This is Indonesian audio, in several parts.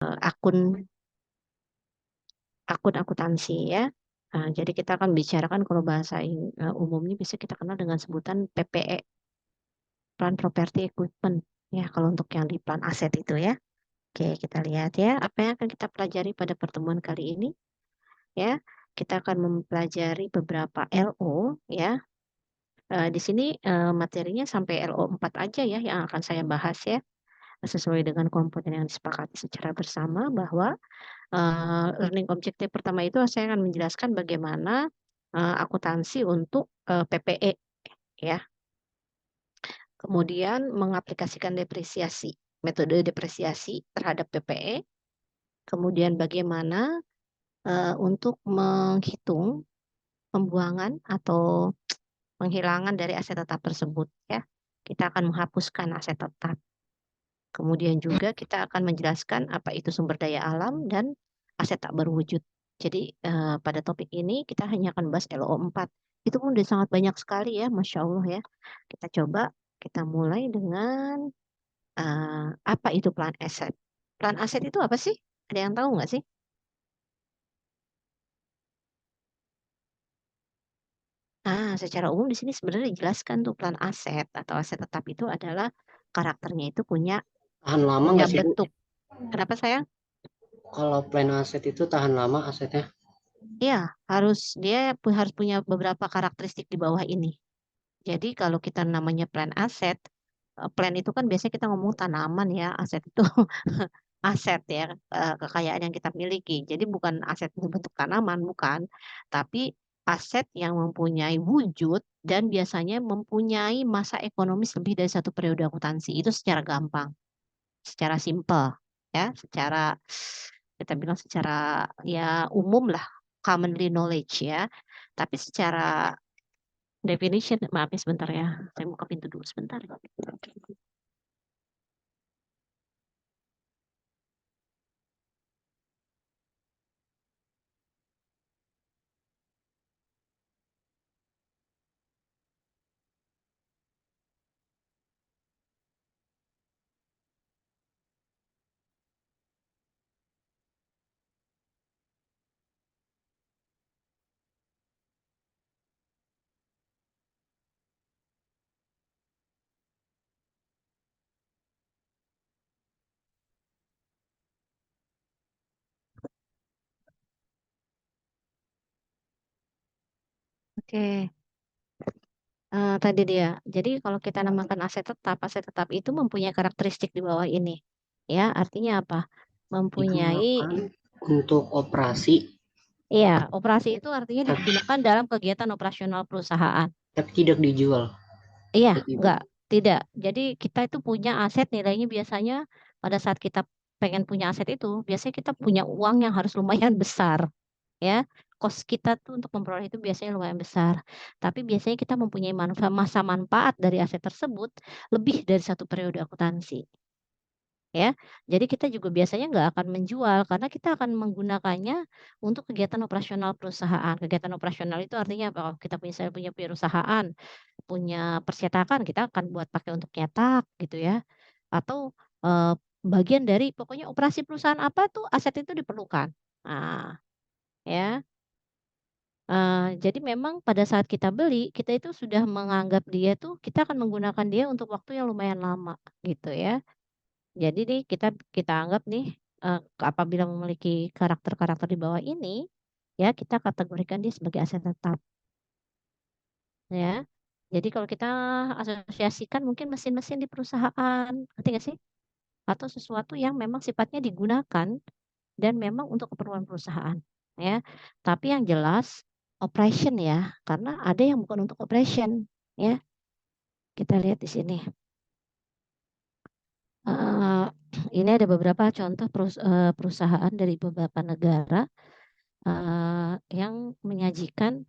akun akuntansi ya. Jadi kita akan bicarakan kalau bahasa umumnya bisa kita kenal dengan sebutan PPE, Plan Property Equipment. Ya, kalau untuk yang di plan aset itu ya. Oke, kita lihat ya, apa yang akan kita pelajari pada pertemuan kali ini ya. Kita akan mempelajari beberapa LO ya. Di sini materinya sampai LO 4 aja ya yang akan saya bahas ya. Sesuai dengan komponen yang disepakati secara bersama bahwa learning objective pertama itu saya akan menjelaskan bagaimana akuntansi untuk PPE ya. Kemudian mengaplikasikan depresiasi, metode depresiasi terhadap PPE. Kemudian bagaimana untuk menghitung pembuangan atau penghilangan dari aset tetap tersebut ya. Kita akan menghapuskan aset tetap. Kemudian juga kita akan menjelaskan apa itu sumber daya alam dan aset tak berwujud. Jadi pada topik ini kita hanya akan bahas LO 4. Itu pun udah sangat banyak sekali ya, Masya Allah ya. Kita coba, kita mulai dengan apa itu plan aset. Plan aset itu apa sih? Ada yang tahu nggak sih? Secara umum di sini sebenarnya dijelaskan tuh plan aset atau aset tetap itu adalah karakternya itu punya Tahan lama punya nggak sih, Bu? bentuk. Kenapa sayang? Kalau plan aset itu tahan lama asetnya? Iya, dia harus punya beberapa karakteristik di bawah ini. Jadi kalau kita namanya plan aset, plan itu kan biasanya kita ngomong tanaman ya, aset itu aset ya, kekayaan yang kita miliki. Jadi bukan aset berbentuk tanaman, bukan. Tapi aset yang mempunyai wujud dan biasanya mempunyai masa ekonomis lebih dari satu periode akuntansi. Itu secara gampang, secara simpel ya, secara kita bilang secara ya umum lah, commonly knowledge ya. Tapi secara definition, maaf ya sebentar ya, saya buka pintu dulu sebentar. Oke, tadi dia. Jadi kalau kita namakan aset tetap itu mempunyai karakteristik di bawah ini. Ya, artinya apa? Mempunyai, Digunakan untuk operasi, iya, operasi itu artinya digunakan dalam kegiatan operasional perusahaan. tapi tidak dijual. Iya, Berarti, Bu. enggak, tidak. Jadi kita itu punya aset nilainya biasanya pada saat kita pengen punya aset itu, biasanya kita punya uang yang harus lumayan besar. Ya, kos kita tuh untuk memperoleh itu biasanya lumayan besar. Tapi biasanya kita mempunyai masa manfaat dari aset tersebut lebih dari satu periode akuntansi. Ya, jadi kita juga biasanya nggak akan menjual karena kita akan menggunakannya untuk kegiatan operasional perusahaan. Kegiatan operasional itu artinya apa? Kalau kita punya perusahaan, punya percetakan, kita akan buat pakai untuk nyetak gitu ya. Atau bagian dari pokoknya operasi perusahaan apa tuh aset itu diperlukan. Nah, ya. Jadi memang pada saat kita beli, kita itu sudah menganggap dia tuh kita akan menggunakan dia untuk waktu yang lumayan lama, gitu ya. Jadi nih kita anggap nih, apabila memiliki karakter-karakter di bawah ini, ya kita kategorikan dia sebagai aset tetap, ya. Jadi kalau kita asosiasikan mungkin mesin-mesin di perusahaan, ngerti nggak sih? Atau sesuatu yang memang sifatnya digunakan dan memang untuk keperluan perusahaan, ya. Tapi yang jelas operation ya, karena ada yang bukan untuk operation, ya. Kita lihat di sini. Eee, ini ada beberapa contoh perusahaan dari beberapa negara, yang menyajikan,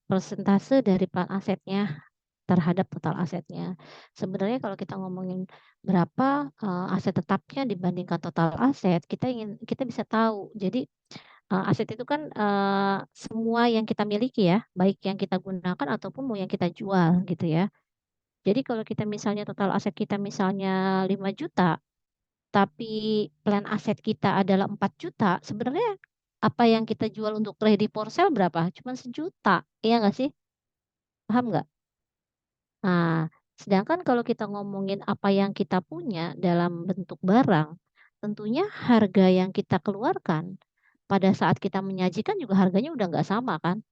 persentase dari plan asetnya terhadap total asetnya. Sebenarnya kalau kita ngomongin berapa, aset tetapnya dibandingkan total aset, kita bisa tahu. Jadi aset itu kan, semua yang kita miliki ya, baik yang kita gunakan ataupun mau yang kita jual gitu ya. Jadi kalau kita misalnya total aset kita misalnya 5 juta, tapi plan aset kita adalah 4 juta, sebenarnya apa yang kita jual untuk ready for sale berapa? Cuma 1 juta, iya nggak sih? Paham nggak? Nah, sedangkan kalau kita ngomongin apa yang kita punya dalam bentuk barang, tentunya harga yang kita keluarkan pada saat kita menyajikan juga harganya udah nggak sama kan?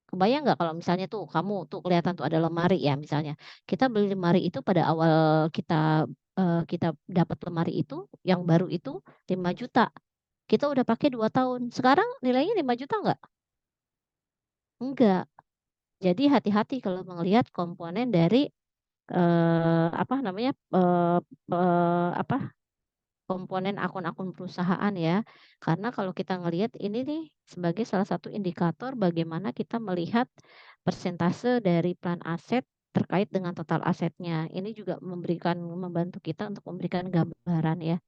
Kebayang nggak kalau misalnya tuh kamu tuh kelihatan tuh ada lemari ya misalnya, kita beli lemari itu pada awal kita dapat lemari itu, yang baru itu 5 juta, kita udah pakai 2 tahun, sekarang nilainya 5 juta nggak? Enggak. Jadi hati-hati kalau melihat komponen dari, apa namanya, apa, komponen akun-akun perusahaan ya. Karena kalau kita ngelihat ini nih sebagai salah satu indikator bagaimana kita melihat persentase dari plan aset terkait dengan total asetnya. Ini juga membantu kita untuk memberikan gambaran ya,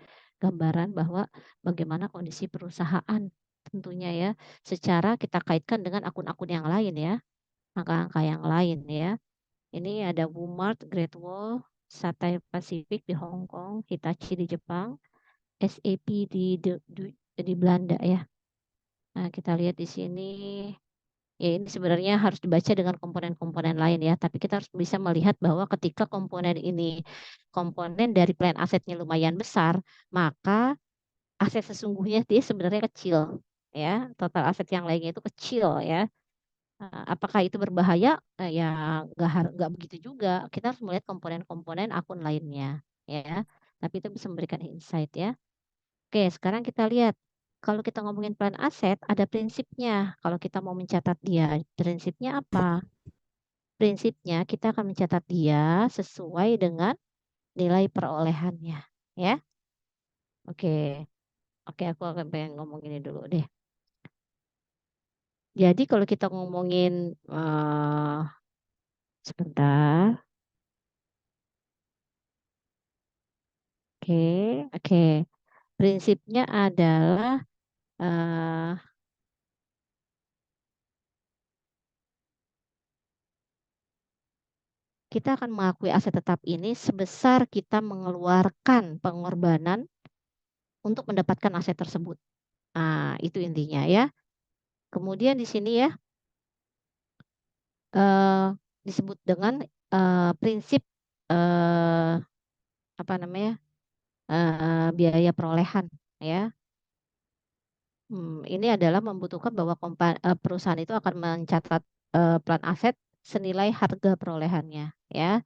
gambaran bahwa bagaimana kondisi perusahaan tentunya ya, secara kita kaitkan dengan akun-akun yang lain ya, angka-angka yang lain ya. Ini ada Walmart, Great Wall, Cathay Pacific di Hong Kong, Hitachi di Jepang, SAP di Belanda ya. Nah, kita lihat di sini, ya ini sebenarnya harus dibaca dengan komponen-komponen lain ya, tapi kita harus bisa melihat bahwa ketika komponen dari plan asetnya lumayan besar, maka aset sesungguhnya dia sebenarnya kecil ya, total aset yang lainnya itu kecil ya. Apakah itu berbahaya? Ya nggak begitu juga, kita harus melihat komponen-komponen akun lainnya ya, tapi itu bisa memberikan insight ya. Oke, sekarang kita lihat. Kalau kita ngomongin plan aset, ada prinsipnya. Kalau kita mau mencatat dia, prinsipnya apa? Prinsipnya kita akan mencatat dia sesuai dengan nilai perolehannya. Ya, oke. Oke, aku akan pengen ngomong ini dulu deh. Jadi kalau kita ngomongin, sebentar. Oke, oke. Prinsipnya adalah, eh, kita akan mengakui aset tetap ini sebesar kita mengeluarkan pengorbanan untuk mendapatkan aset tersebut. Nah, itu intinya ya. Kemudian di sini ya, eh, disebut dengan prinsip, eh, apa namanya, biaya perolehan ya. Ini adalah membutuhkan bahwa perusahaan itu akan mencatat plan aset senilai harga perolehannya ya.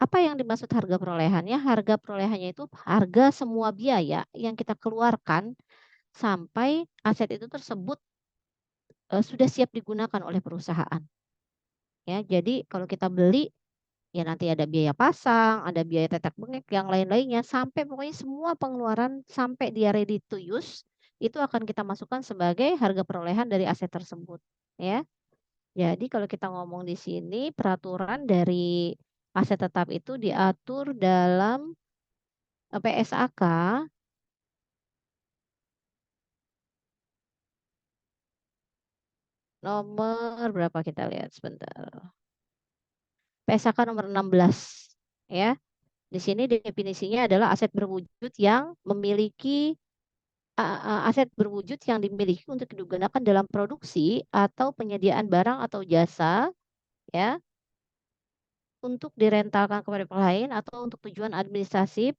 Apa yang dimaksud harga perolehannya? Harga perolehannya itu harga semua biaya yang kita keluarkan sampai aset itu tersebut sudah siap digunakan oleh perusahaan. Ya, jadi kalau kita beli ya nanti ada biaya pasang, ada biaya tetek bengek, yang lain-lainnya sampai pokoknya semua pengeluaran sampai dia ready to use itu akan kita masukkan sebagai harga perolehan dari aset tersebut, ya. Jadi kalau kita ngomong di sini peraturan dari aset tetap itu diatur dalam PSAK nomor berapa kita lihat sebentar. PSAK nomor 16 ya. Di sini definisinya adalah aset berwujud yang memiliki aset berwujud yang dimiliki untuk digunakan dalam produksi atau penyediaan barang atau jasa ya untuk direntalkan kepada pihak lain atau untuk tujuan administratif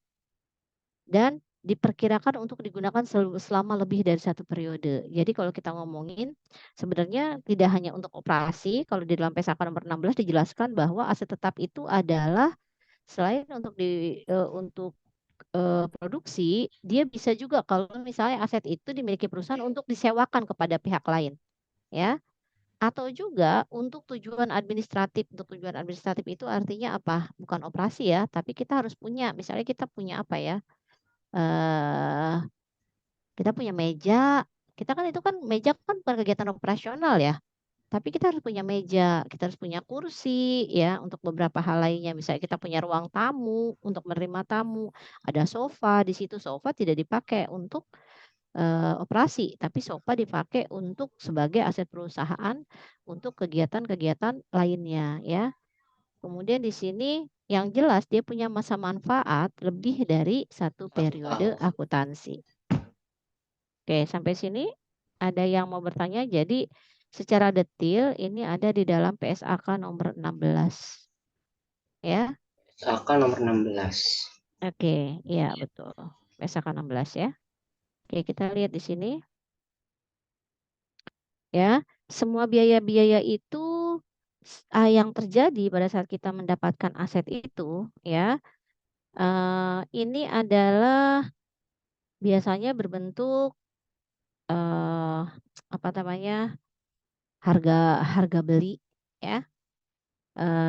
dan diperkirakan untuk digunakan selama lebih dari 1 periode. Jadi kalau kita ngomongin sebenarnya tidak hanya untuk operasi, kalau di dalam PSAK nomor 16 dijelaskan bahwa aset tetap itu adalah selain untuk produksi, dia bisa juga kalau misalnya aset itu dimiliki perusahaan untuk disewakan kepada pihak lain, ya. Atau juga untuk tujuan administratif. Untuk tujuan administratif itu artinya apa? Bukan operasi ya, tapi kita harus punya, misalnya kita punya apa ya? eh kita punya meja, kita kan itu kan meja kan bukan kegiatan operasional ya. Tapi kita harus punya meja, kita harus punya kursi ya untuk beberapa hal lainnya. Misalnya kita punya ruang tamu untuk menerima tamu, ada sofa, di situ sofa tidak dipakai untuk operasi, tapi sofa dipakai untuk sebagai aset perusahaan untuk kegiatan-kegiatan lainnya ya. Kemudian di sini Yang jelas dia punya masa manfaat lebih dari satu 1 periode tahun. akuntansi. Oke, sampai sini ada yang mau bertanya? Jadi secara detil ini ada di dalam PSAK nomor 16. Ya. PSAK nomor 16. Oke, iya betul. PSAK 16 ya. Oke, kita lihat di sini ya. Semua biaya-biaya itu yang terjadi pada saat kita mendapatkan aset itu ya, ini adalah biasanya berbentuk apa namanya, harga harga beli ya.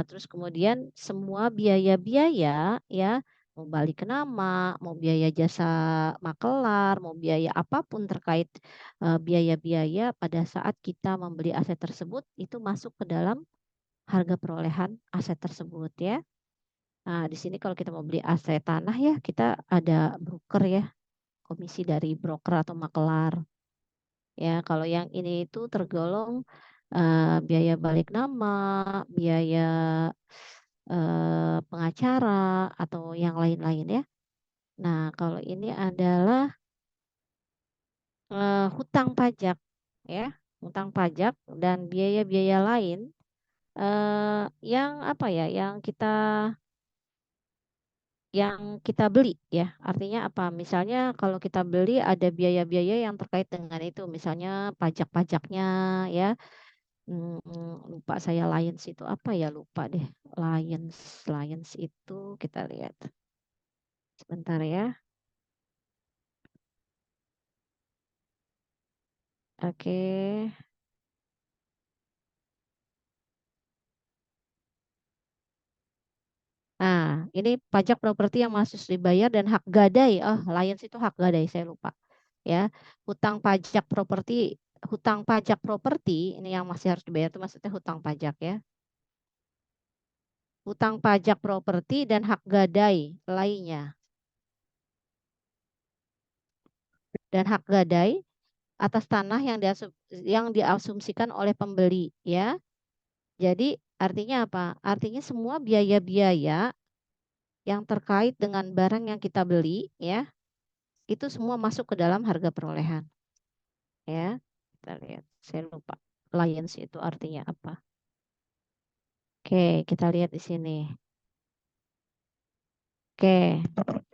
Terus kemudian semua biaya-biaya ya, mau balik ke nama, mau biaya jasa makelar, mau biaya apapun terkait, biaya-biaya pada saat kita membeli aset tersebut, itu masuk ke dalam harga perolehan aset tersebut ya. Nah, di sini kalau kita mau beli aset tanah ya, kita ada broker ya, komisi dari broker atau makelar. Ya, kalau yang ini itu tergolong, biaya balik nama, biaya pengacara atau yang lain-lain ya. Nah, kalau ini adalah, hutang pajak ya, hutang pajak dan biaya-biaya lain, yang apa ya, yang kita beli ya. Artinya apa, misalnya kalau kita beli ada biaya-biaya yang terkait dengan itu, misalnya pajak-pajaknya ya, lupa saya Lions itu apa ya, lupa deh. Lions Lions itu kita lihat, sebentar ya. Oke. Nah, ini pajak properti yang masih harus dibayar dan hak gadai. Oh, Lions itu hak gadai, saya lupa. Ya, hutang pajak properti, hutang pajak properti ini yang masih harus dibayar itu maksudnya hutang pajak ya. Hutang pajak properti dan hak gadai lainnya. Dan hak gadai atas tanah yang diasumsikan oleh pembeli ya. Jadi artinya apa? Artinya semua biaya-biaya yang terkait dengan barang yang kita beli ya, itu semua masuk ke dalam harga perolehan ya. Kita lihat, saya lupa Lions itu artinya apa. Oke, kita lihat di sini. Oke,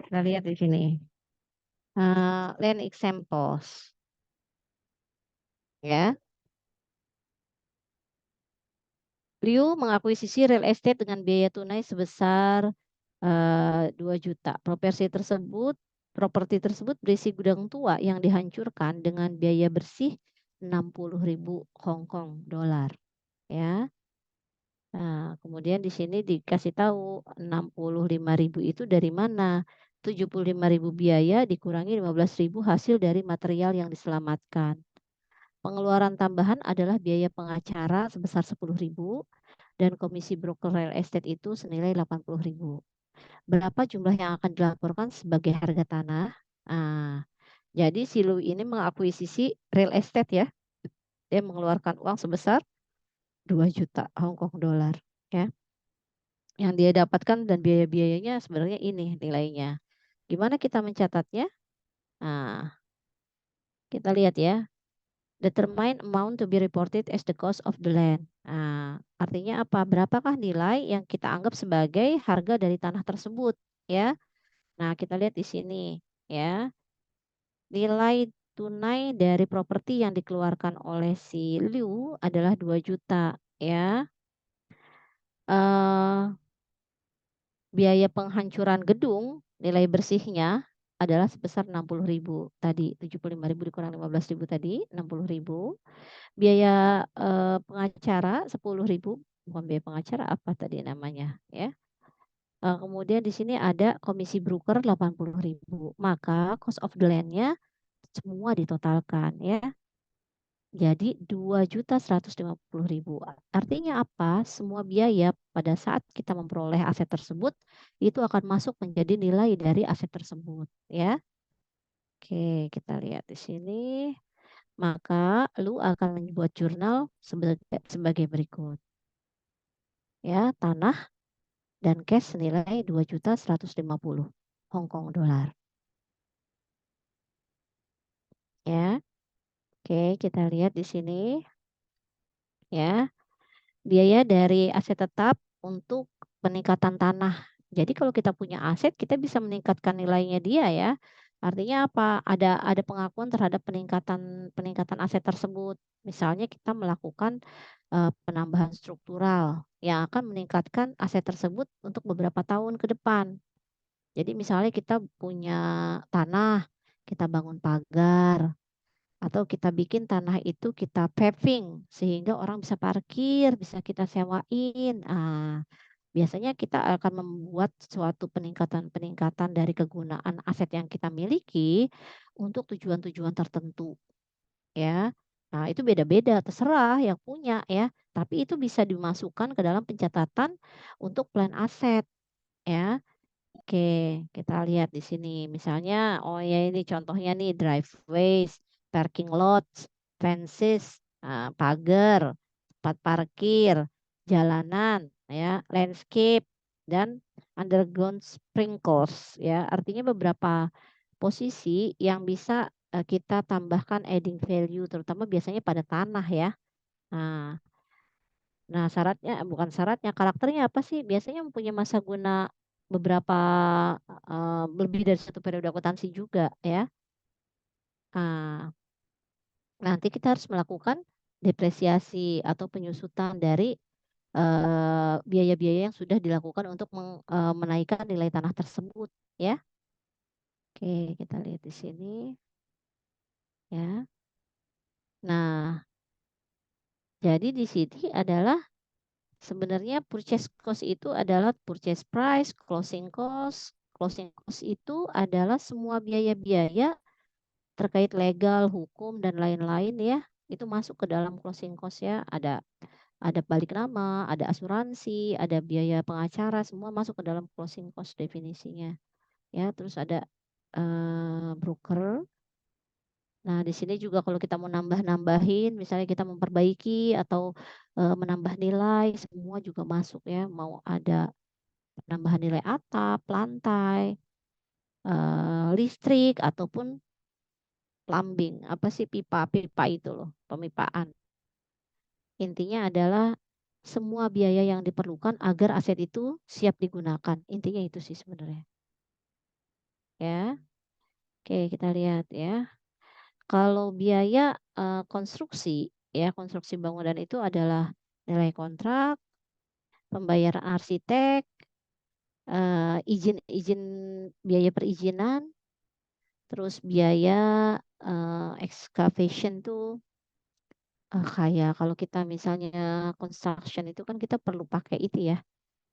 kita lihat di sini. Land examples ya. Liu mengakuisisi real estate dengan biaya tunai sebesar 2 juta. Properti tersebut berisi gudang tua yang dihancurkan dengan biaya bersih 60.000 Hong Kong dolar ya. Nah, kemudian di sini dikasih tahu 65.000 itu dari mana? 75.000 biaya dikurangi 15.000 hasil dari material yang diselamatkan. Pengeluaran tambahan adalah biaya pengacara sebesar 10.000 dan komisi broker real estate itu senilai 80.000. Berapa jumlah yang akan dilaporkan sebagai harga tanah? Ah, jadi si Lu ini mengakuisisi real estate ya. Dia mengeluarkan uang sebesar 2 juta Hong Kong dolar ya. Yang dia dapatkan dan biaya-biayanya sebenarnya ini nilainya. Gimana kita mencatatnya? Nah, kita lihat ya. Determine amount to be reported as the cost of the land. Nah, artinya apa? Berapakah nilai yang kita anggap sebagai harga dari tanah tersebut, ya? Nah, kita lihat di sini, ya. Nilai tunai dari properti yang dikeluarkan oleh si Liu adalah 2 juta, ya. Eh, biaya penghancuran gedung, nilai bersihnya adalah sebesar 60.000 tadi, 75.000 dikurang 15.000 tadi, 60.000. Biaya pengacara 10.000, bukan biaya pengacara apa tadi namanya ya. Kemudian di sini ada komisi broker 80.000. Maka cost of the land-nya semua ditotalkan ya. Jadi 2.150.000. Artinya apa? Semua biaya pada saat kita memperoleh aset tersebut itu akan masuk menjadi nilai dari aset tersebut ya. Oke, kita lihat di sini. Maka lu akan membuat jurnal sebagai berikut. Ya, tanah dan cash senilai 2.150.000 Hong Kong dolar. Ya, oke, kita lihat di sini ya. Biaya dari aset tetap untuk peningkatan tanah. Jadi kalau kita punya aset, kita bisa meningkatkan nilainya dia ya. Artinya apa? Ada pengakuan terhadap peningkatan peningkatan aset tersebut. Misalnya kita melakukan penambahan struktural yang akan meningkatkan aset tersebut untuk beberapa tahun ke depan. Jadi misalnya kita punya tanah, kita bangun pagar, atau kita bikin tanah itu kita paving sehingga orang bisa parkir, bisa kita sewain. Biasanya kita akan membuat suatu peningkatan-peningkatan dari kegunaan aset yang kita miliki untuk tujuan-tujuan tertentu, ya. Nah, itu beda-beda, terserah yang punya ya. Tapi itu bisa dimasukkan ke dalam pencatatan untuk plan aset, ya. Oke, kita lihat di sini. Misalnya, oh ya ini contohnya nih driveways, parking lots, fences, pagar, tempat parkir, jalanan, ya, landscape, dan underground sprinkles, ya. Artinya beberapa posisi yang bisa kita tambahkan adding value, terutama biasanya pada tanah ya. Nah, Nah, syaratnya bukan syaratnya, karakternya apa sih? Biasanya mempunyai masa guna beberapa, lebih dari satu periode akuntansi juga ya. Nah, nanti kita harus melakukan depresiasi atau penyusutan dari, biaya-biaya yang sudah dilakukan untuk menaikkan nilai tanah tersebut ya. Oke, kita lihat di sini ya. Nah, jadi di sini adalah sebenarnya purchase cost itu adalah purchase price, closing cost. Closing cost itu adalah semua biaya-biaya terkait legal, hukum, dan lain-lain ya. Itu masuk ke dalam closing cost ya. Ada balik nama, ada asuransi, ada biaya pengacara, semua masuk ke dalam closing cost definisinya. Ya, terus ada broker. Nah, di sini juga kalau kita mau nambah-nambahin, misalnya kita memperbaiki atau menambah nilai, semua juga masuk ya. Mau ada penambahan nilai atap, lantai, listrik, ataupun plumbing. Apa sih pipa-pipa itu loh, pemipaan. Intinya adalah semua biaya yang diperlukan agar aset itu siap digunakan. Intinya itu sih sebenarnya. Ya, oke kita lihat ya. Kalau biaya konstruksi, ya konstruksi bangunan itu adalah nilai kontrak, pembayaran arsitek, izin-izin biaya perizinan, terus biaya excavation tuh kayak kalau kita misalnya construction itu kan kita perlu pakai itu ya,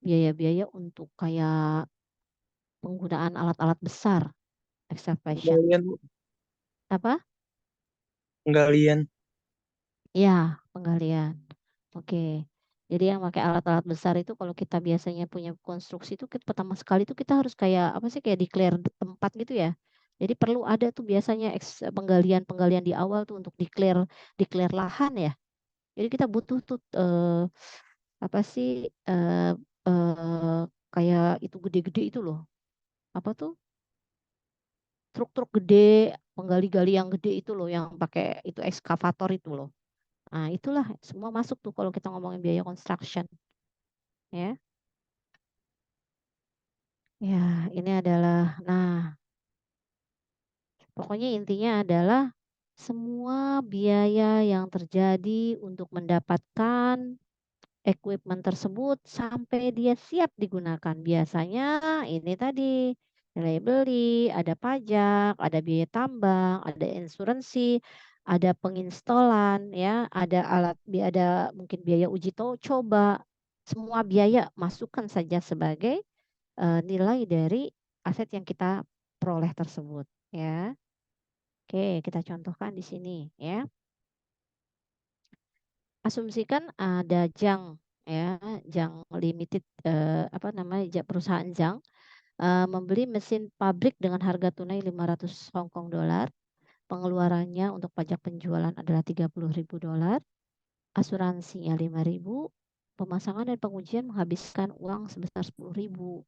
biaya-biaya untuk kayak penggunaan alat-alat besar excavation. Penggalian, Bu. Apa? Penggalian. Ya, penggalian. Oke. Jadi yang pakai alat-alat besar itu kalau kita biasanya punya konstruksi itu pertama sekali itu kita harus kayak apa sih kayak declare tempat gitu ya. Jadi perlu ada tuh biasanya penggalian-penggalian di awal tuh untuk declare declare lahan ya. Jadi kita butuh tuh apa sih kayak itu gede-gede itu loh. Apa tuh? Truk-truk gede, penggali-gali yang gede itu loh yang pakai itu ekskavator itu loh. Nah, itulah semua masuk tuh kalau kita ngomongin biaya construction ya. Ya, ini adalah nah, pokoknya intinya adalah semua biaya yang terjadi untuk mendapatkan equipment tersebut sampai dia siap digunakan. Biasanya ini tadi nilai beli, ada pajak, ada biaya tambang, ada insuransi, ada penginstolan ya, ada ada mungkin biaya coba. Semua biaya masukkan saja sebagai nilai dari aset yang kita peroleh tersebut ya. Oke, kita contohkan di sini ya. Asumsikan ada Jang ya, Jang Limited apa namanya perusahaan Jang membeli mesin pabrik dengan harga tunai 500 Hong Kong dolar. Pengeluarannya untuk pajak penjualan adalah 30.000 dolar, asuransinya 5.000, pemasangan dan pengujian menghabiskan uang sebesar 10.000.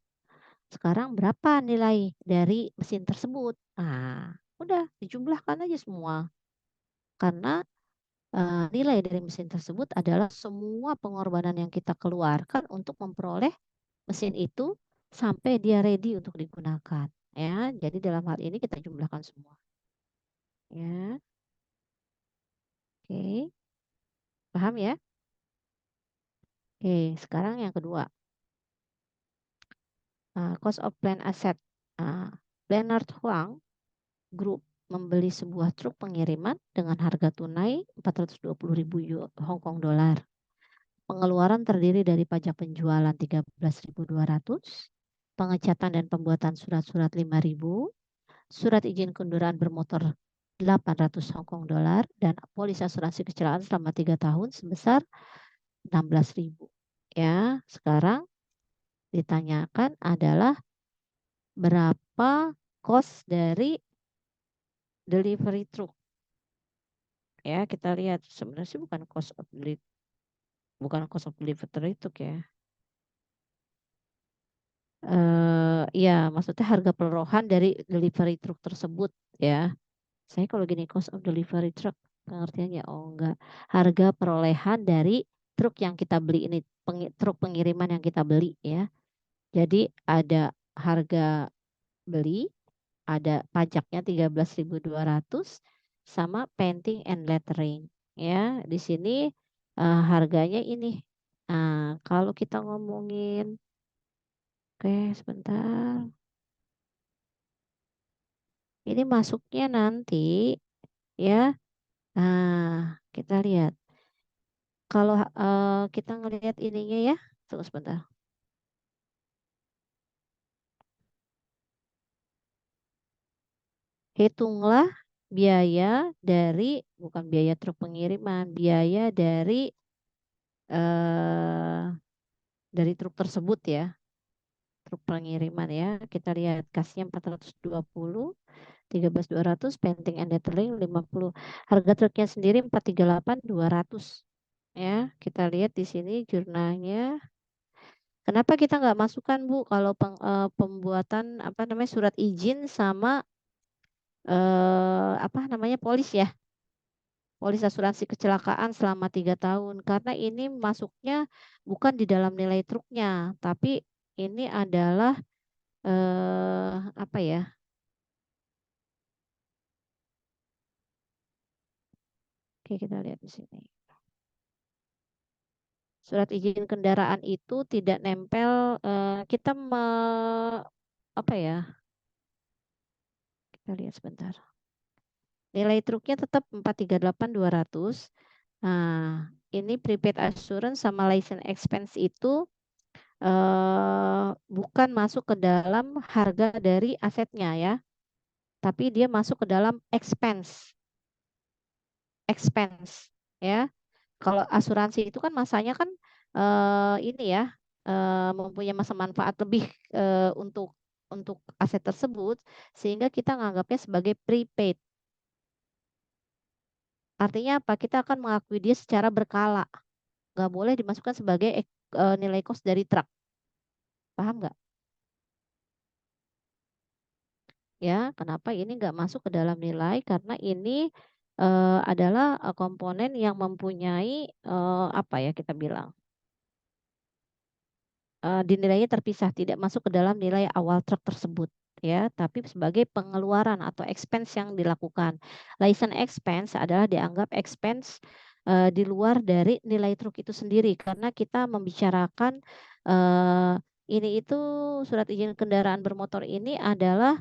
Sekarang berapa nilai dari mesin tersebut? Nah, udah dijumlahkan aja semua. Karena nilai dari mesin tersebut adalah semua pengorbanan yang kita keluarkan untuk memperoleh mesin itu sampai dia ready untuk digunakan. Ya, jadi dalam hal ini kita jumlahkan semua. Ya, oke, paham ya? Oke, sekarang yang kedua, cost of plant asset. Leonard Huang Group membeli sebuah truk pengiriman dengan harga tunai 420.000 Hong Kong dolar. Pengeluaran terdiri dari pajak penjualan 13.200, pengecatan dan pembuatan surat-surat 5.000, surat izin kendaraan bermotor 800 Hong Kong dolar, dan polis asuransi kecelakaan selama 3 tahun sebesar 16.000. Ya, sekarang ditanyakan adalah berapa cost dari delivery truck. Ya, kita lihat sebenarnya sih bukan cost of delivery truck ya. Ya, maksudnya harga perolehan dari delivery truck tersebut ya. Saya kalau gini cost of delivery truck pengertiannya enggak. Harga perolehan dari truk yang kita beli ini, truk pengiriman yang kita beli ya. Jadi ada harga beli, ada pajaknya 13.200 sama painting and lettering ya. Di sini harganya ini. Nah, kalau kita ngomongin sebentar. Ini masuknya nanti ya. Nah, kita lihat. Kalau kita ngelihat ininya ya, tunggu sebentar. Hitunglah biaya dari, bukan biaya truk pengiriman, biaya dari truk tersebut ya. Truk pengiriman ya. Kita lihat kasnya 420, 13.200, painting and detailing 50. Harga truknya sendiri 438.200. Ya, kita lihat di sini jurnalnya. Kenapa kita nggak masukkan Bu kalau pembuatan surat izin sama polis ya, polis asuransi kecelakaan selama 3 tahun, karena ini masuknya bukan di dalam nilai truknya, tapi ini adalah apa ya? Oke, kita lihat di sini. Surat izin kendaraan itu tidak nempel, kita apa ya? Kita lihat sebentar. Nilai truknya tetap 438.200. Nah, ini prepaid assurance sama license expense itu bukan masuk ke dalam harga dari asetnya ya, tapi dia masuk ke dalam expense ya. Kalau asuransi itu kan masanya kan ini ya, mempunyai masa manfaat lebih untuk aset tersebut, sehingga kita menganggapnya sebagai prepaid. Artinya apa? Kita akan mengakui dia secara berkala. Nggak boleh dimasukkan sebagai nilai cost dari truk. Paham nggak? Ya, kenapa ini nggak masuk ke dalam nilai? Karena ini adalah komponen yang mempunyai apa ya kita bilang, dinilainya terpisah, tidak masuk ke dalam nilai awal truk tersebut ya, tapi sebagai pengeluaran atau expense yang dilakukan. License expense adalah dianggap expense di luar dari nilai truk itu sendiri, karena kita membicarakan ini itu surat izin kendaraan bermotor ini adalah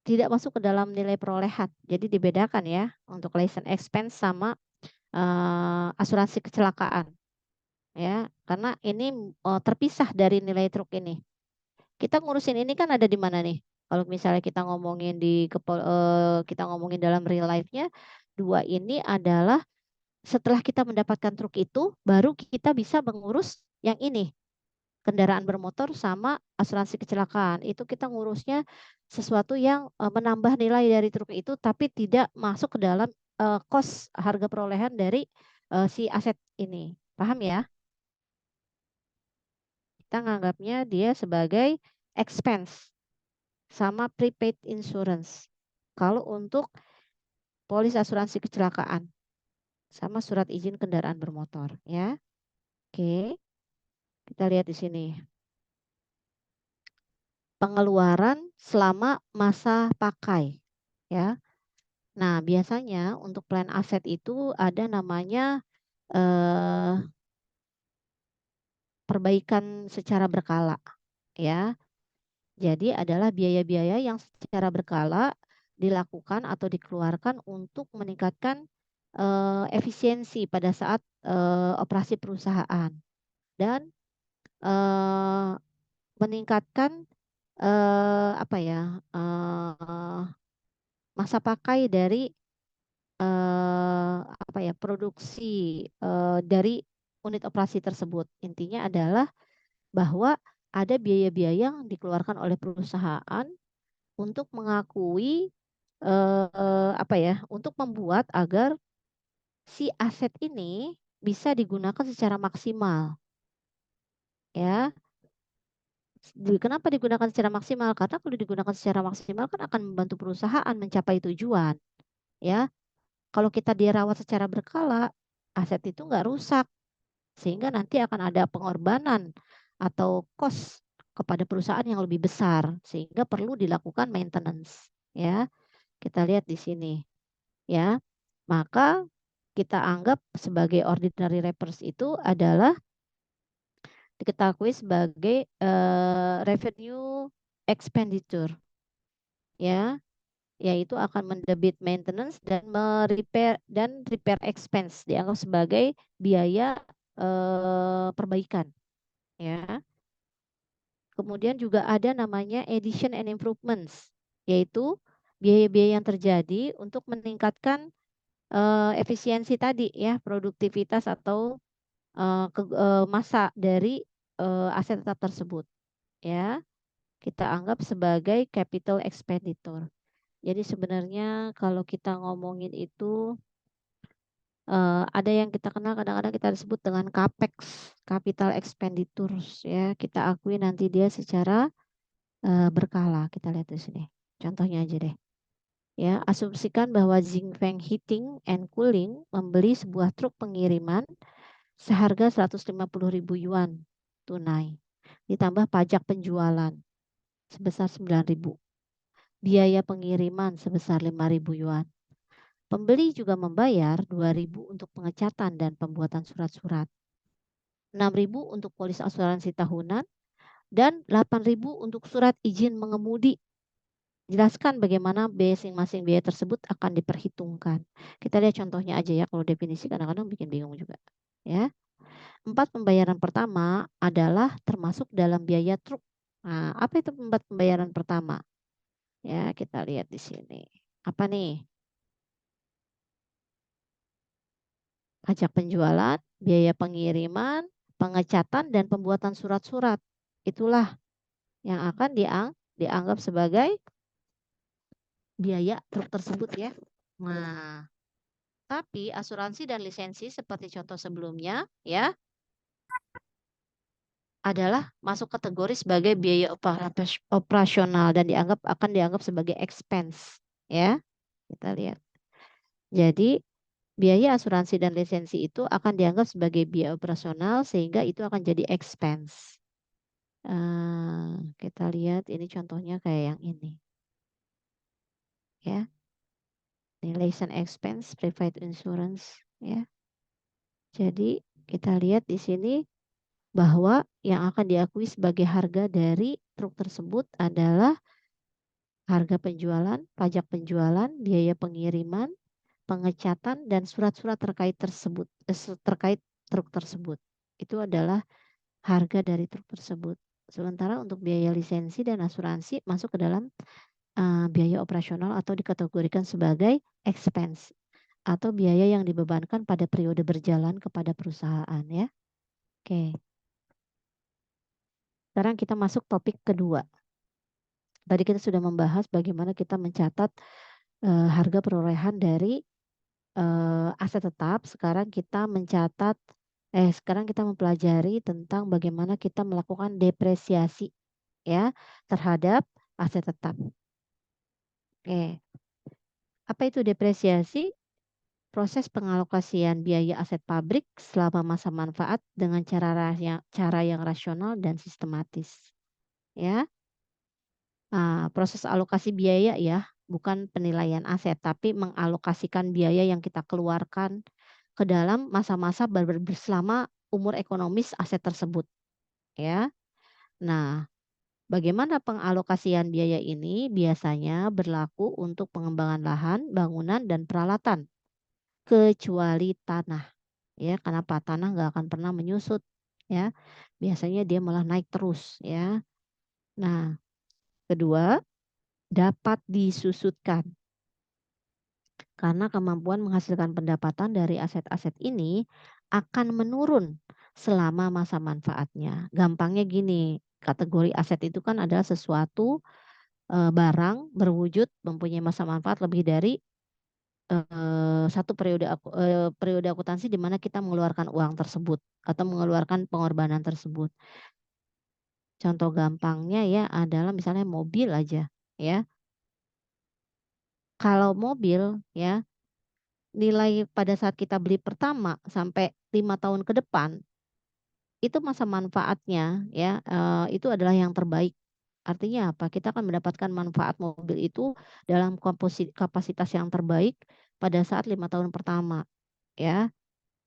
tidak masuk ke dalam nilai perolehan. Jadi dibedakan ya untuk license expense sama asuransi kecelakaan. Ya, karena ini terpisah dari nilai truk ini. Kita ngurusin ini kan ada di mana nih? Kalau misalnya kita ngomongin kita ngomongin dalam real life-nya, dua ini adalah setelah kita mendapatkan truk itu, baru kita bisa mengurus yang ini, kendaraan bermotor sama asuransi kecelakaan. Itu kita ngurusnya sesuatu yang menambah nilai dari truk itu, tapi tidak masuk ke dalam cost harga perolehan dari si aset ini. Paham ya? Kita nganggapnya dia sebagai expense sama prepaid insurance. Kalau untuk polis asuransi kecelakaan sama surat izin kendaraan bermotor ya. Oke. Kita lihat di sini. Pengeluaran selama masa pakai ya. Nah, biasanya untuk plan aset itu ada namanya perbaikan secara berkala ya. Jadi adalah biaya-biaya yang secara berkala dilakukan atau dikeluarkan untuk meningkatkan efisiensi pada saat operasi perusahaan dan meningkatkan apa ya masa pakai dari apa ya produksi dari unit operasi tersebut. Intinya adalah bahwa ada biaya-biaya yang dikeluarkan oleh perusahaan untuk mengakui apa ya, untuk membuat agar si aset ini bisa digunakan secara maksimal. Ya, kenapa digunakan secara maksimal? Karena kalau digunakan secara maksimal kan akan membantu perusahaan mencapai tujuan. Ya, kalau kita dirawat secara berkala, aset itu nggak rusak, sehingga nanti akan ada pengorbanan atau cost kepada perusahaan yang lebih besar, sehingga perlu dilakukan maintenance. Ya, kita lihat di sini. Ya, maka kita anggap sebagai ordinary repairs itu adalah diketahui sebagai revenue expenditure ya, yaitu akan mendebit maintenance dan repair expense dianggap sebagai biaya perbaikan ya. Kemudian juga ada namanya addition and improvements, yaitu biaya-biaya yang terjadi untuk meningkatkan efisiensi tadi ya, produktivitas atau masa dari aset tetap tersebut ya. Kita anggap sebagai capital expenditure. Jadi sebenarnya kalau kita ngomongin itu ada yang kita kenal kadang-kadang kita disebut dengan capex, capital expenditures ya. Kita akui nanti dia secara berkala. Kita lihat di sini. Contohnya aja deh. Ya, asumsikan bahwa Zhingfeng Heating and Cooling membeli sebuah truk pengiriman seharga 150.000 yuan tunai. Ditambah pajak penjualan sebesar 9.000. Biaya pengiriman sebesar 5.000 yuan. Pembeli juga membayar 2.000 untuk pengecatan dan pembuatan surat-surat. 6.000 untuk polis asuransi tahunan dan 8.000 untuk surat izin mengemudi. Jelaskan bagaimana masing-masing biaya tersebut akan diperhitungkan. Kita lihat contohnya aja ya, kalau definisi kadang-kadang bikin bingung juga. Ya. 4 pembayaran pertama adalah termasuk dalam biaya truk. Nah, apa itu 4 pembayaran pertama? Ya, kita lihat di sini. Apa nih? Pajak penjualan, biaya pengiriman, pengecatan, dan pembuatan surat-surat. Itulah yang akan dianggap sebagai biaya truk tersebut ya. Nah, tapi asuransi dan lisensi seperti contoh sebelumnya ya adalah masuk kategori sebagai biaya operasional dan akan dianggap sebagai expense ya. Kita lihat. Jadi biaya asuransi dan lisensi itu akan dianggap sebagai biaya operasional sehingga itu akan jadi expense. Kita lihat ini contohnya kayak yang ini. Ya. Ini license expense, private insurance ya. Jadi kita lihat di sini bahwa yang akan diakui sebagai harga dari truk tersebut adalah harga penjualan, pajak penjualan, biaya pengiriman, pengecatan dan surat-surat terkait terkait truk tersebut. Itu adalah harga dari truk tersebut. Sementara untuk biaya lisensi dan asuransi masuk ke dalam biaya operasional atau dikategorikan sebagai expense atau biaya yang dibebankan pada periode berjalan kepada perusahaan ya. Oke. Sekarang kita masuk topik kedua. Tadi kita sudah membahas bagaimana kita mencatat harga perolehan dari aset tetap, sekarang kita mempelajari tentang bagaimana kita melakukan depresiasi ya terhadap aset tetap. Oke. Apa itu depresiasi? Proses pengalokasian biaya aset pabrik selama masa manfaat dengan cara yang rasional dan sistematis. Ya. Proses alokasi biaya ya, bukan penilaian aset, tapi mengalokasikan biaya yang kita keluarkan ke dalam masa-masa selama umur ekonomis aset tersebut, ya. Nah, bagaimana pengalokasian biaya ini biasanya berlaku untuk pengembangan lahan, bangunan, dan peralatan, kecuali tanah, ya. Kenapa? Tanah nggak akan pernah menyusut, ya. Biasanya dia malah naik terus, ya. Nah, kedua, dapat disusutkan. Karena kemampuan menghasilkan pendapatan dari aset-aset ini akan menurun selama masa manfaatnya. Gampangnya gini, kategori aset itu kan adalah sesuatu, barang berwujud mempunyai masa manfaat lebih dari, 1 periode akuntansi di mana kita mengeluarkan uang tersebut atau mengeluarkan pengorbanan tersebut. Contoh gampangnya ya adalah misalnya mobil aja ya. Kalau mobil ya nilai pada saat kita beli pertama sampai 5 tahun ke depan, itu masa manfaatnya ya, itu adalah yang terbaik. Artinya apa? Kita akan mendapatkan manfaat mobil itu dalam kapasitas yang terbaik pada saat 5 tahun pertama ya.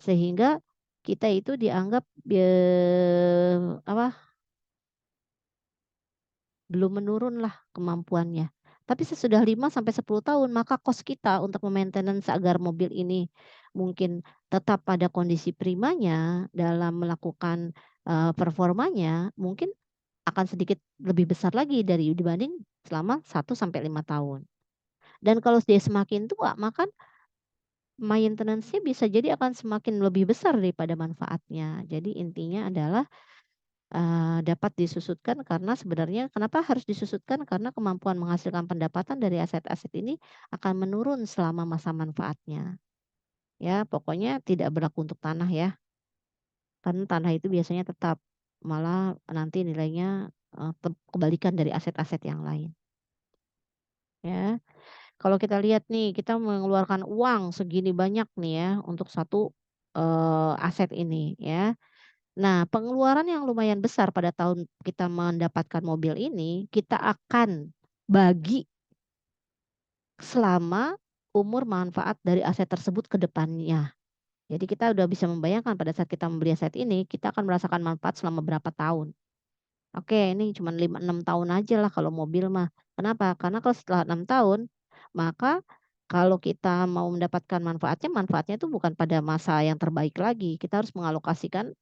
Sehingga kita itu dianggap, apa, belum menurunlah kemampuannya. Tapi sesudah 5 sampai 10 tahun maka kos kita untuk me-maintenance agar mobil ini mungkin tetap pada kondisi primanya dalam melakukan, performanya mungkin akan sedikit lebih besar lagi dibanding selama 1 sampai 5 tahun. Dan kalau dia semakin tua maka maintenance-nya bisa jadi akan semakin lebih besar daripada manfaatnya. Jadi intinya adalah dapat disusutkan karena sebenarnya kenapa harus disusutkan? Karena kemampuan menghasilkan pendapatan dari aset-aset ini akan menurun selama masa manfaatnya. Ya, pokoknya tidak berlaku untuk tanah ya. Karena tanah itu biasanya tetap, malah nanti nilainya, kebalikan dari aset-aset yang lain. Ya, kalau kita lihat nih, kita mengeluarkan uang segini banyak nih ya untuk satu, aset ini ya. Nah, pengeluaran yang lumayan besar pada tahun kita mendapatkan mobil ini, kita akan bagi selama umur manfaat dari aset tersebut ke depannya. Jadi kita udah bisa membayangkan pada saat kita membeli aset ini, kita akan merasakan manfaat selama berapa tahun. Oke, ini cuma 5, 6 tahun aja lah kalau mobil mah. Kenapa? Karena kalau setelah 6 tahun, maka kalau kita mau mendapatkan manfaatnya, manfaatnya itu bukan pada masa yang terbaik lagi. Kita harus mengalokasikan,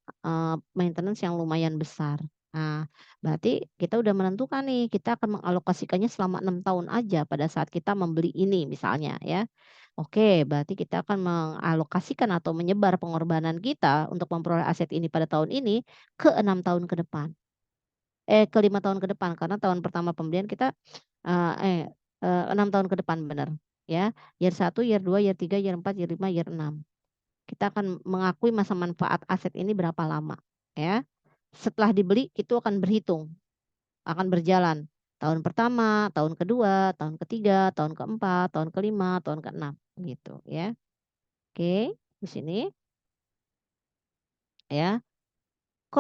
maintenance yang lumayan besar. Nah, berarti kita udah menentukan nih, kita akan mengalokasikannya selama 6 tahun aja pada saat kita membeli ini misalnya ya. Oke, berarti kita akan mengalokasikan atau menyebar pengorbanan kita untuk memperoleh aset ini pada tahun ini ke 6 tahun ke depan. Ke 5 tahun ke depan karena tahun pertama pembelian kita, eee eh, 6 tahun ke depan bener, ya. Year 1, year 2, year 3, year 4, year 5, year 6. Kita akan mengakui masa manfaat aset ini berapa lama, ya. Setelah dibeli itu akan berhitung, akan berjalan. Tahun pertama, tahun kedua, tahun ketiga, tahun keempat, tahun kelima, tahun keenam, gitu ya. Oke, di sini ya.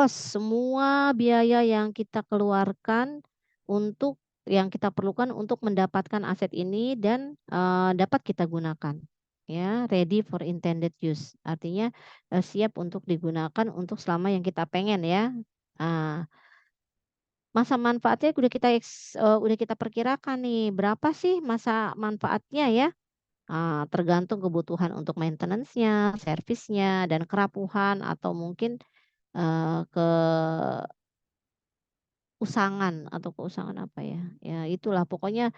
Semua biaya yang kita keluarkan yang kita perlukan untuk mendapatkan aset ini dan, dapat kita gunakan, ya, ready for intended use. Artinya, siap untuk digunakan untuk selama yang kita pengen ya. Nah, masa manfaatnya udah kita perkirakan nih, berapa sih masa manfaatnya ya? Tergantung kebutuhan untuk maintenance-nya, servisnya, dan kerapuhan atau mungkin, keusangan apa ya, ya itulah pokoknya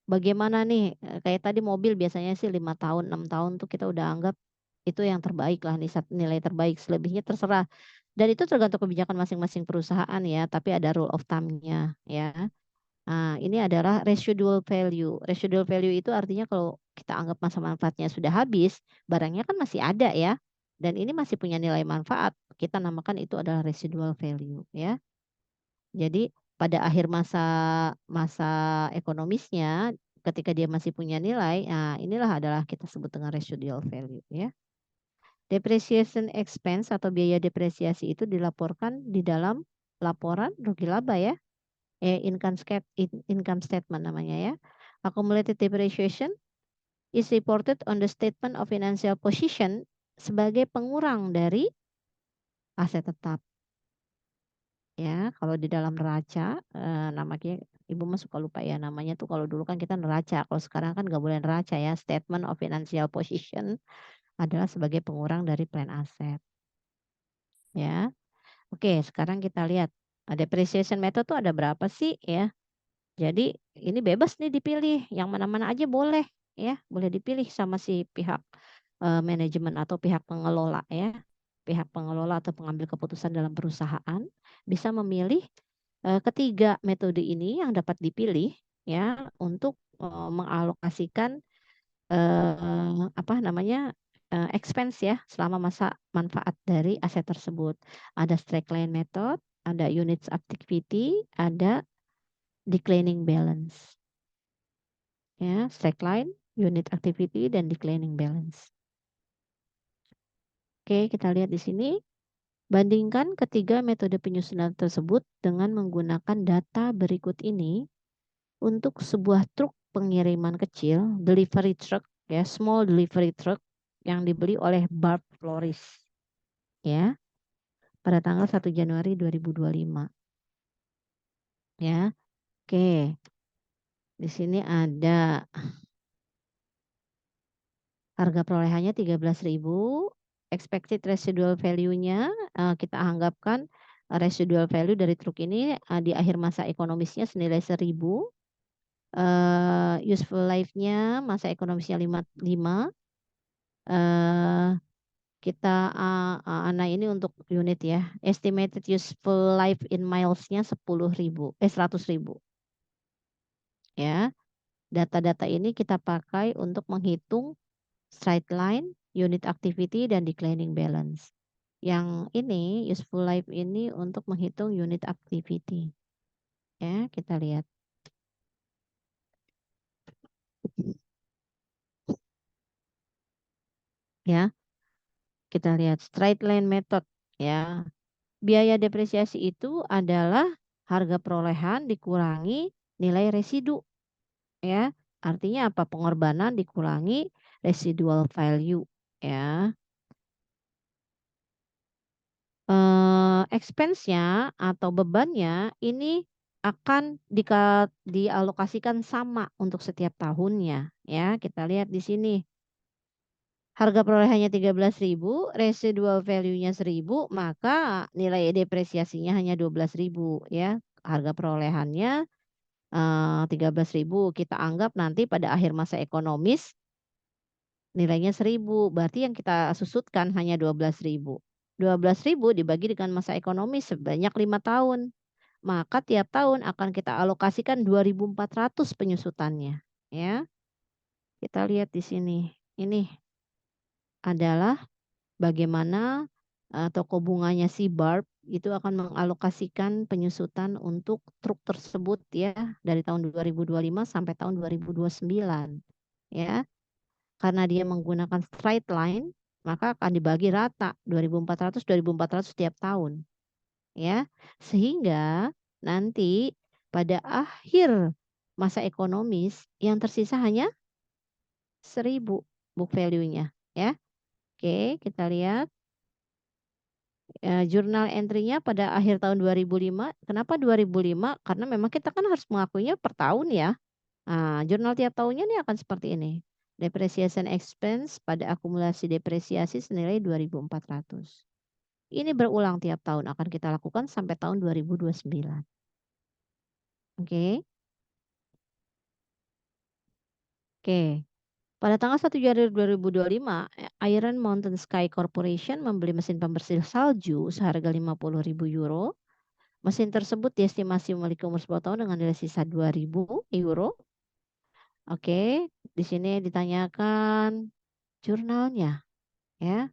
bagaimana nih, kayak tadi mobil biasanya sih 5 tahun, 6 tahun tuh kita udah anggap itu yang terbaik lah, nilai terbaik, selebihnya terserah. Dan itu tergantung kebijakan masing-masing perusahaan ya, tapi ada rule of thumb-nya ya. Nah, ini adalah residual value. Residual value itu artinya kalau kita anggap masa manfaatnya sudah habis, barangnya kan masih ada ya. Dan ini masih punya nilai manfaat. Kita namakan itu adalah residual value ya. Jadi pada akhir masa masa ekonomisnya ketika dia masih punya nilai, nah inilah adalah kita sebut dengan residual value ya. Depreciation expense atau biaya depresiasi itu dilaporkan di dalam laporan rugi laba ya. Income statement namanya ya. Accumulated depreciation is reported on the statement of financial position sebagai pengurang dari aset tetap. Ya, kalau di dalam neraca namanya Ibu mah suka lupa ya namanya tuh kalau dulu kan kita neraca, kalau sekarang kan nggak boleh neraca ya. Statement of financial position adalah sebagai pengurang dari plan aset. Ya. Oke, sekarang kita lihat depreciation method tuh ada berapa sih ya? Jadi ini bebas nih dipilih, yang mana-mana aja boleh ya, boleh dipilih sama si pihak manajemen atau pihak pengelola ya. Pihak pengelola atau pengambil keputusan dalam perusahaan bisa memilih ketiga metode ini yang dapat dipilih ya untuk mengalokasikan apa namanya expense ya selama masa manfaat dari aset tersebut. Ada straight line method, ada units activity, ada declining balance. Ya, straight line, unit activity dan declining balance. Oke, kita lihat di sini. Bandingkan ketiga metode penyusunan tersebut dengan menggunakan data berikut ini untuk sebuah truk pengiriman kecil, delivery truck, ya, small delivery truck yang dibeli oleh Barb Floris, ya, pada tanggal 1 Januari 2025. Ya, oke. Di sini ada harga perolehannya 13.000, expected residual value-nya kita anggapkan residual value dari truk ini di akhir masa ekonomisnya senilai 1.000. Useful life-nya masa ekonomisnya 5. Kita ini untuk unit ya. Estimated useful life in miles-nya 100.000. Ya. Data-data ini kita pakai untuk menghitung straight line, unit activity, dan declining balance. Yang ini, useful life ini untuk menghitung unit activity. Ya, kita lihat. Ya, kita lihat straight line method. Ya, biaya depresiasi itu adalah harga perolehan dikurangi nilai residu. Ya, artinya apa? Pengorbanan dikurangi residual value. Ya. Expense-nya atau bebannya ini akan dialokasikan sama untuk setiap tahunnya ya. Kita lihat di sini. Harga perolehannya 13.000, residual value-nya 1.000, maka nilai depresiasinya hanya 12.000 ya. Harga perolehannya 13.000, kita anggap nanti pada akhir masa ekonomis nilainya 1.000, berarti yang kita susutkan hanya 12.000. 12.000 dibagi dengan masa ekonomi sebanyak 5 tahun. Maka tiap tahun akan kita alokasikan 2.400 penyusutannya. Ya, kita lihat di sini. Ini adalah bagaimana toko bunganya si Barb itu akan mengalokasikan penyusutan untuk truk tersebut ya dari tahun 2025 sampai tahun 2029. Ya. Karena dia menggunakan straight line, maka akan dibagi rata 2.400 tiap tahun. Ya. Sehingga nanti pada akhir masa ekonomis yang tersisa hanya 1.000 book value-nya, ya. Oke, kita lihat jurnal entry-nya pada akhir tahun 2005. Kenapa 2005? Karena memang kita kan harus mengakuinya per tahun ya. Nah, jurnal tiap tahunnya ini akan seperti ini. Depreciation expense pada akumulasi depresiasi senilai 2.400. Ini berulang tiap tahun akan kita lakukan sampai tahun 2029. Oke. Oke. Pada tanggal 1 Januari 2025, Iron Mountain Sky Corporation membeli mesin pembersih salju seharga 50.000 euro Mesin tersebut diestimasi memiliki umur 10 tahun dengan nilai sisa 2.000 euro. Oke, di sini ditanyakan jurnalnya ya.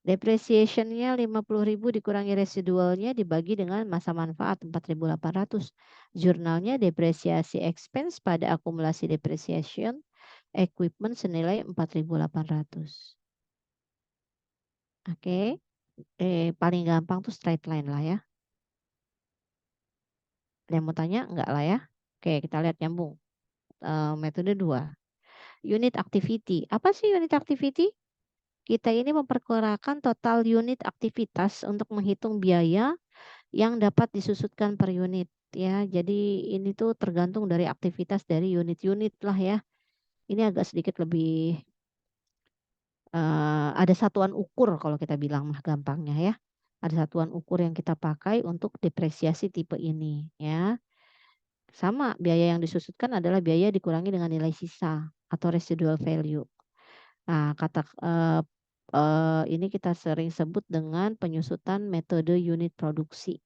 Depreciation-nya 50.000 dikurangi residualnya dibagi dengan masa manfaat 4.800. Jurnalnya depresiasi expense pada akumulasi depreciation equipment senilai 4.800. Oke. Paling gampang tuh straight line lah ya. Ada yang mau tanya? Enggak lah ya. Oke, kita lihat nyambung. Metode 2. Unit activity. Apa sih unit activity? Kita ini memperkirakan total unit aktivitas untuk menghitung biaya yang dapat disusutkan per unit ya. Jadi ini tuh tergantung dari aktivitas dari unit-unit lah ya. Ini agak sedikit lebih ada satuan ukur kalau kita bilang mah gampangnya ya. Ada satuan ukur yang kita pakai untuk depresiasi tipe ini ya. Sama, biaya yang disusutkan adalah biaya dikurangi dengan nilai sisa atau residual value. Nah, ini kita sering sebut dengan penyusutan metode unit produksi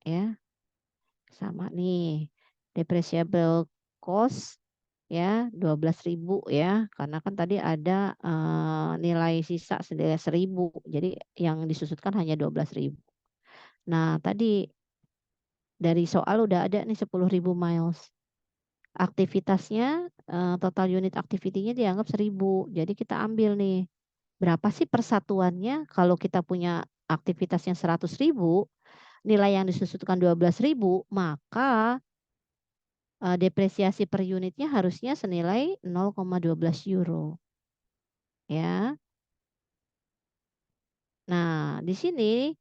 ya. Sama nih. Depreciable cost ya 12.000 ya, karena kan tadi ada nilai sisa senilai 1.000. Jadi yang disusutkan hanya 12.000. Nah, tadi dari soal udah ada nih 10.000 miles. Aktivitasnya total unit activity-nya dianggap 1.000. Jadi kita ambil nih berapa sih persatuannya kalau kita punya aktivitas yang 100.000, nilai yang disusutkan 12.000, maka depresiasi per unitnya harusnya senilai 0,12 euro. Ya. Nah, di sini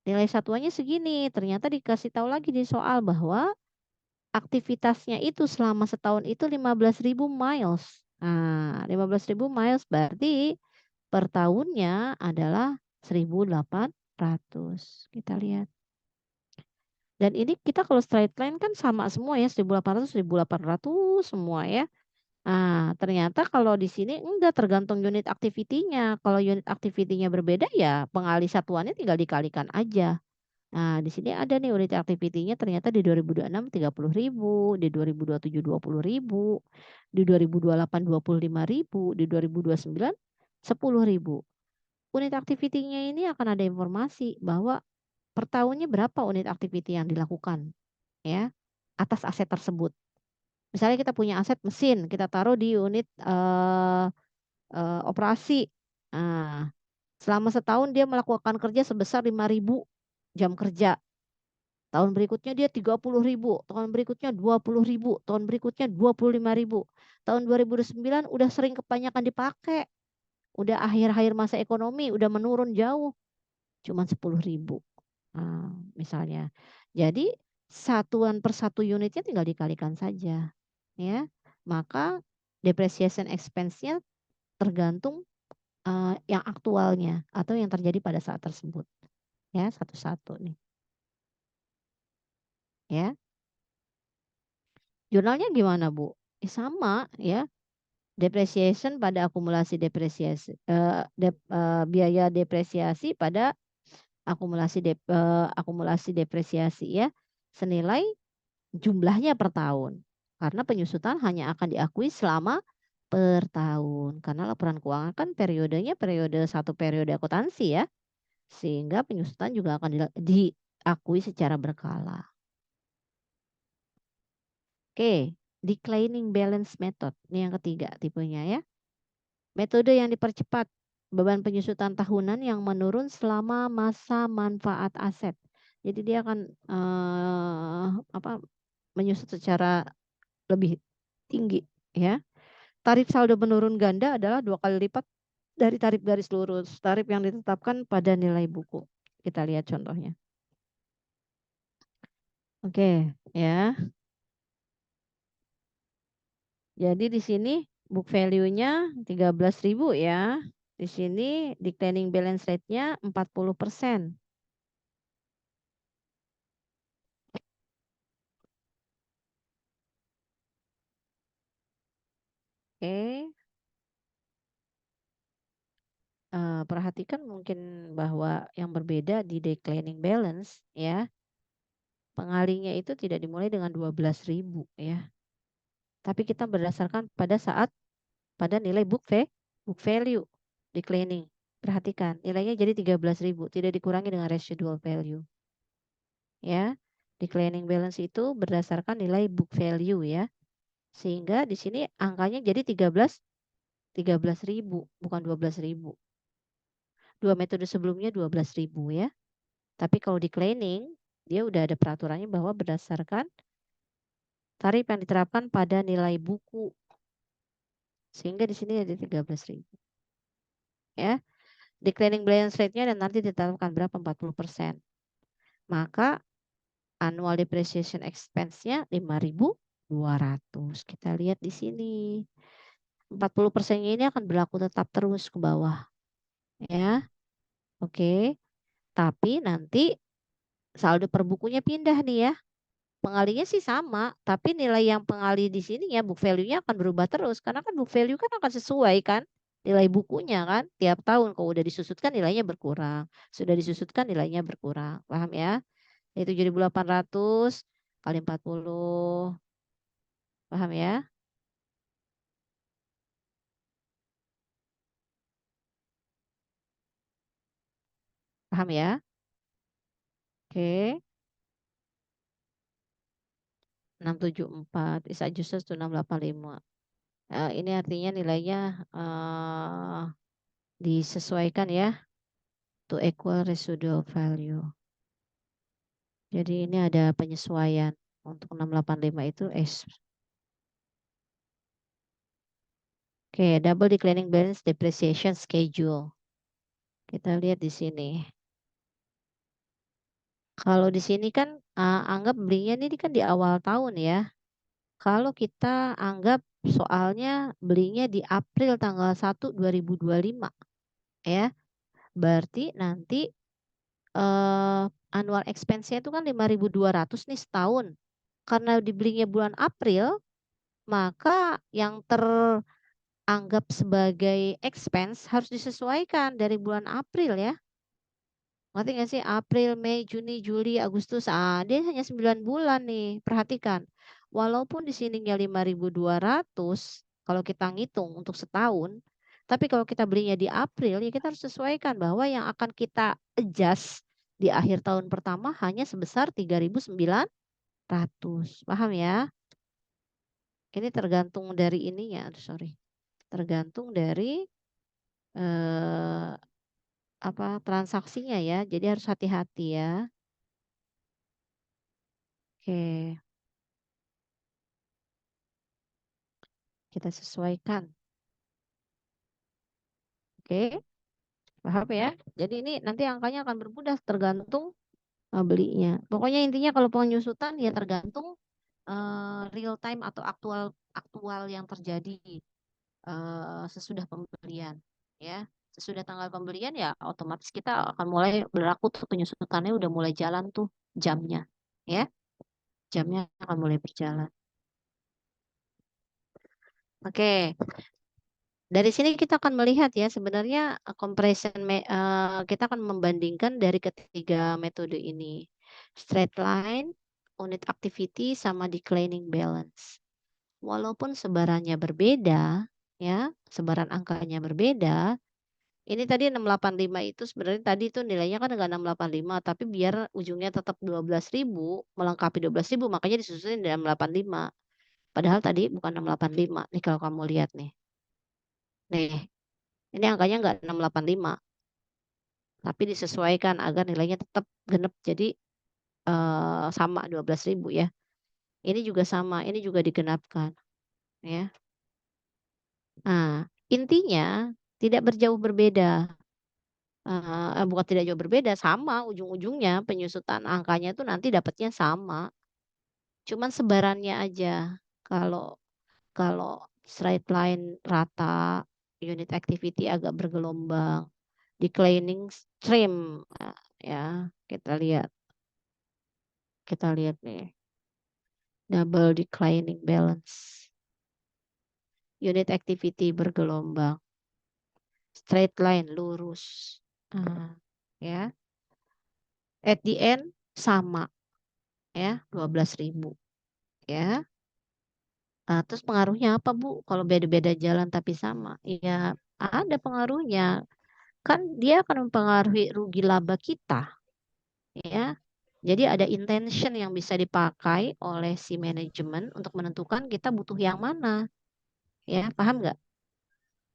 nilai satuannya segini. Ternyata dikasih tahu lagi di soal bahwa aktivitasnya itu selama setahun itu 15.000 miles. Nah, 15.000 miles berarti per tahunnya adalah 1.800. Kita lihat. Dan ini kita kalau straight line kan sama semua ya, 1.800 semua ya. Nah, ternyata kalau di sini enggak, tergantung unit activity-nya. Kalau unit activity-nya berbeda ya pengali satuannya tinggal dikalikan aja. Nah, di sini ada nih unit activity-nya ternyata di 2026 30.000, di 2027 20.000, di 2028 25.000, di 2029 10.000. Unit activity-nya ini akan ada informasi bahwa per tahunnya berapa unit activity yang dilakukan ya atas aset tersebut. Misalnya kita punya aset mesin, kita taruh di unit operasi. Nah, selama setahun dia melakukan kerja sebesar 5.000 jam kerja. Tahun berikutnya dia 30.000, tahun berikutnya 20.000, tahun berikutnya 25.000. Tahun 2009 udah sering kebanyakan dipakai. Udah akhir-akhir masa ekonomi, udah menurun jauh. Cuman 10.000. Nah, misalnya. Jadi satuan per satu unitnya tinggal dikalikan saja. Ya. Maka depreciation expense-nya tergantung yang aktualnya atau yang terjadi pada saat tersebut. Ya, satu-satu nih. Ya. Jurnalnya gimana, Bu? Sama ya. Depreciation pada akumulasi depresiasi biaya depresiasi pada akumulasi depresiasi ya. Senilai jumlahnya per tahun. Karena penyusutan hanya akan diakui selama per tahun. Karena laporan keuangan kan periodenya satu periode akuntansi ya. Sehingga penyusutan juga akan diakui secara berkala. Oke, declining balance method. Ini yang ketiga tipenya ya. Metode yang dipercepat beban penyusutan tahunan yang menurun selama masa manfaat aset. Jadi dia akan menyusut secara lebih tinggi ya. Tarif saldo menurun ganda adalah 2 kali lipat dari tarif garis lurus, tarif yang ditetapkan pada nilai buku. Kita lihat contohnya. Oke, ya. Jadi di sini book value-nya 13.000 ya. Di sini declining balance rate-nya 40%. Oke. Perhatikan mungkin bahwa yang berbeda di declining balance ya. pengalinya itu tidak dimulai dengan 12.000 ya. Tapi kita berdasarkan pada nilai book value declining. Perhatikan, nilainya jadi 13.000, tidak dikurangi dengan residual value. Ya. Declining balance itu berdasarkan nilai book value ya. Sehingga di sini angkanya jadi 13.000, bukan 12.000. Dua metode sebelumnya 12.000 ya. Tapi kalau declining, dia udah ada peraturannya bahwa berdasarkan tarif yang diterapkan pada nilai buku. Sehingga di sini ada 13.000. Ya. Declining balance rate-nya dan nanti ditetapkan berapa? 40%. Maka annual depreciation expense-nya 5.200. Kita lihat di sini. 40%-nya ini akan berlaku tetap terus ke bawah. Ya. Oke. Tapi nanti saldo per bukunya pindah nih ya. Pengalinya sih sama, tapi nilai yang pengali di sini ya book value-nya akan berubah terus karena kan book value kan akan sesuai kan nilai bukunya kan tiap tahun kalau udah disusutkan nilainya berkurang, sudah disusutkan nilainya berkurang. Paham ya? Itu jadi 800 kali 40. Paham ya? Paham ya? Oke. 674 is adjusted to 685. Ini artinya nilainya disesuaikan ya to equal residual value. Jadi ini ada penyesuaian untuk 685 itu Oke, double declining balance depreciation schedule. Kita lihat di sini. Kalau di sini kan anggap belinya ini kan di awal tahun ya. Kalau kita anggap soalnya belinya di April tanggal 1 2025 ya. Berarti nanti annual expense-nya itu kan 5.200 nih setahun. Karena dibelinya bulan April, maka yang teranggap sebagai expense harus disesuaikan dari bulan April ya. Ngerti nggak sih? April, Mei, Juni, Juli, Agustus. Dia hanya 9 bulan nih. Perhatikan. Walaupun di sininya 5.200 kalau kita ngitung untuk setahun, tapi kalau kita belinya di April, ya kita harus sesuaikan bahwa yang akan kita adjust di akhir tahun pertama hanya sebesar 3.900. Paham ya? Ini tergantung dari ininya, sorry. Tergantung dari transaksinya ya. Jadi harus hati-hati ya. Oke. Kita sesuaikan. Oke, paham ya? Jadi ini nanti angkanya akan bermudah tergantung belinya. Pokoknya intinya kalau penyusutan ya tergantung real time atau aktual aktual yang terjadi sesudah pembelian ya. Sesudah tanggal pembelian ya otomatis kita akan mulai berlaku tuh penyusutannya udah mulai jalan tuh jamnya ya. Jamnya akan mulai berjalan. Oke. Dari sini kita akan melihat ya sebenarnya kita akan membandingkan dari ketiga metode ini. Straight line, unit activity sama declining balance. Walaupun sebarannya berbeda ya, sebaran angkanya berbeda. Ini tadi 685 itu sebenarnya tadi itu nilainya kan enggak 685 tapi biar ujungnya tetap 12.000 melengkapi 12.000 makanya disusunin di 685. Padahal tadi bukan 685 nih kalau kamu lihat nih. Nih, ini angkanya enggak 685, tapi disesuaikan agar nilainya tetap genep jadi sama 12.000 ya. Ini juga sama, ini juga digenapkan ya. Nah, intinya tidak berjauh berbeda. Bukan tidak jauh berbeda, sama ujung-ujungnya penyusutan angkanya itu nanti dapatnya sama. Cuman sebarannya aja. Kalau kalau straight line rata, unit activity agak bergelombang. Declining stream ya kita lihat nih double declining balance, unit activity bergelombang, straight line lurus ya at the end sama ya, 12.000 ya. Terus pengaruhnya apa Bu kalau beda-beda jalan tapi sama? Ya ada pengaruhnya. Kan dia akan mempengaruhi rugi laba kita ya. Jadi ada intention yang bisa dipakai oleh si manajemen untuk menentukan kita butuh yang mana. Ya, paham nggak?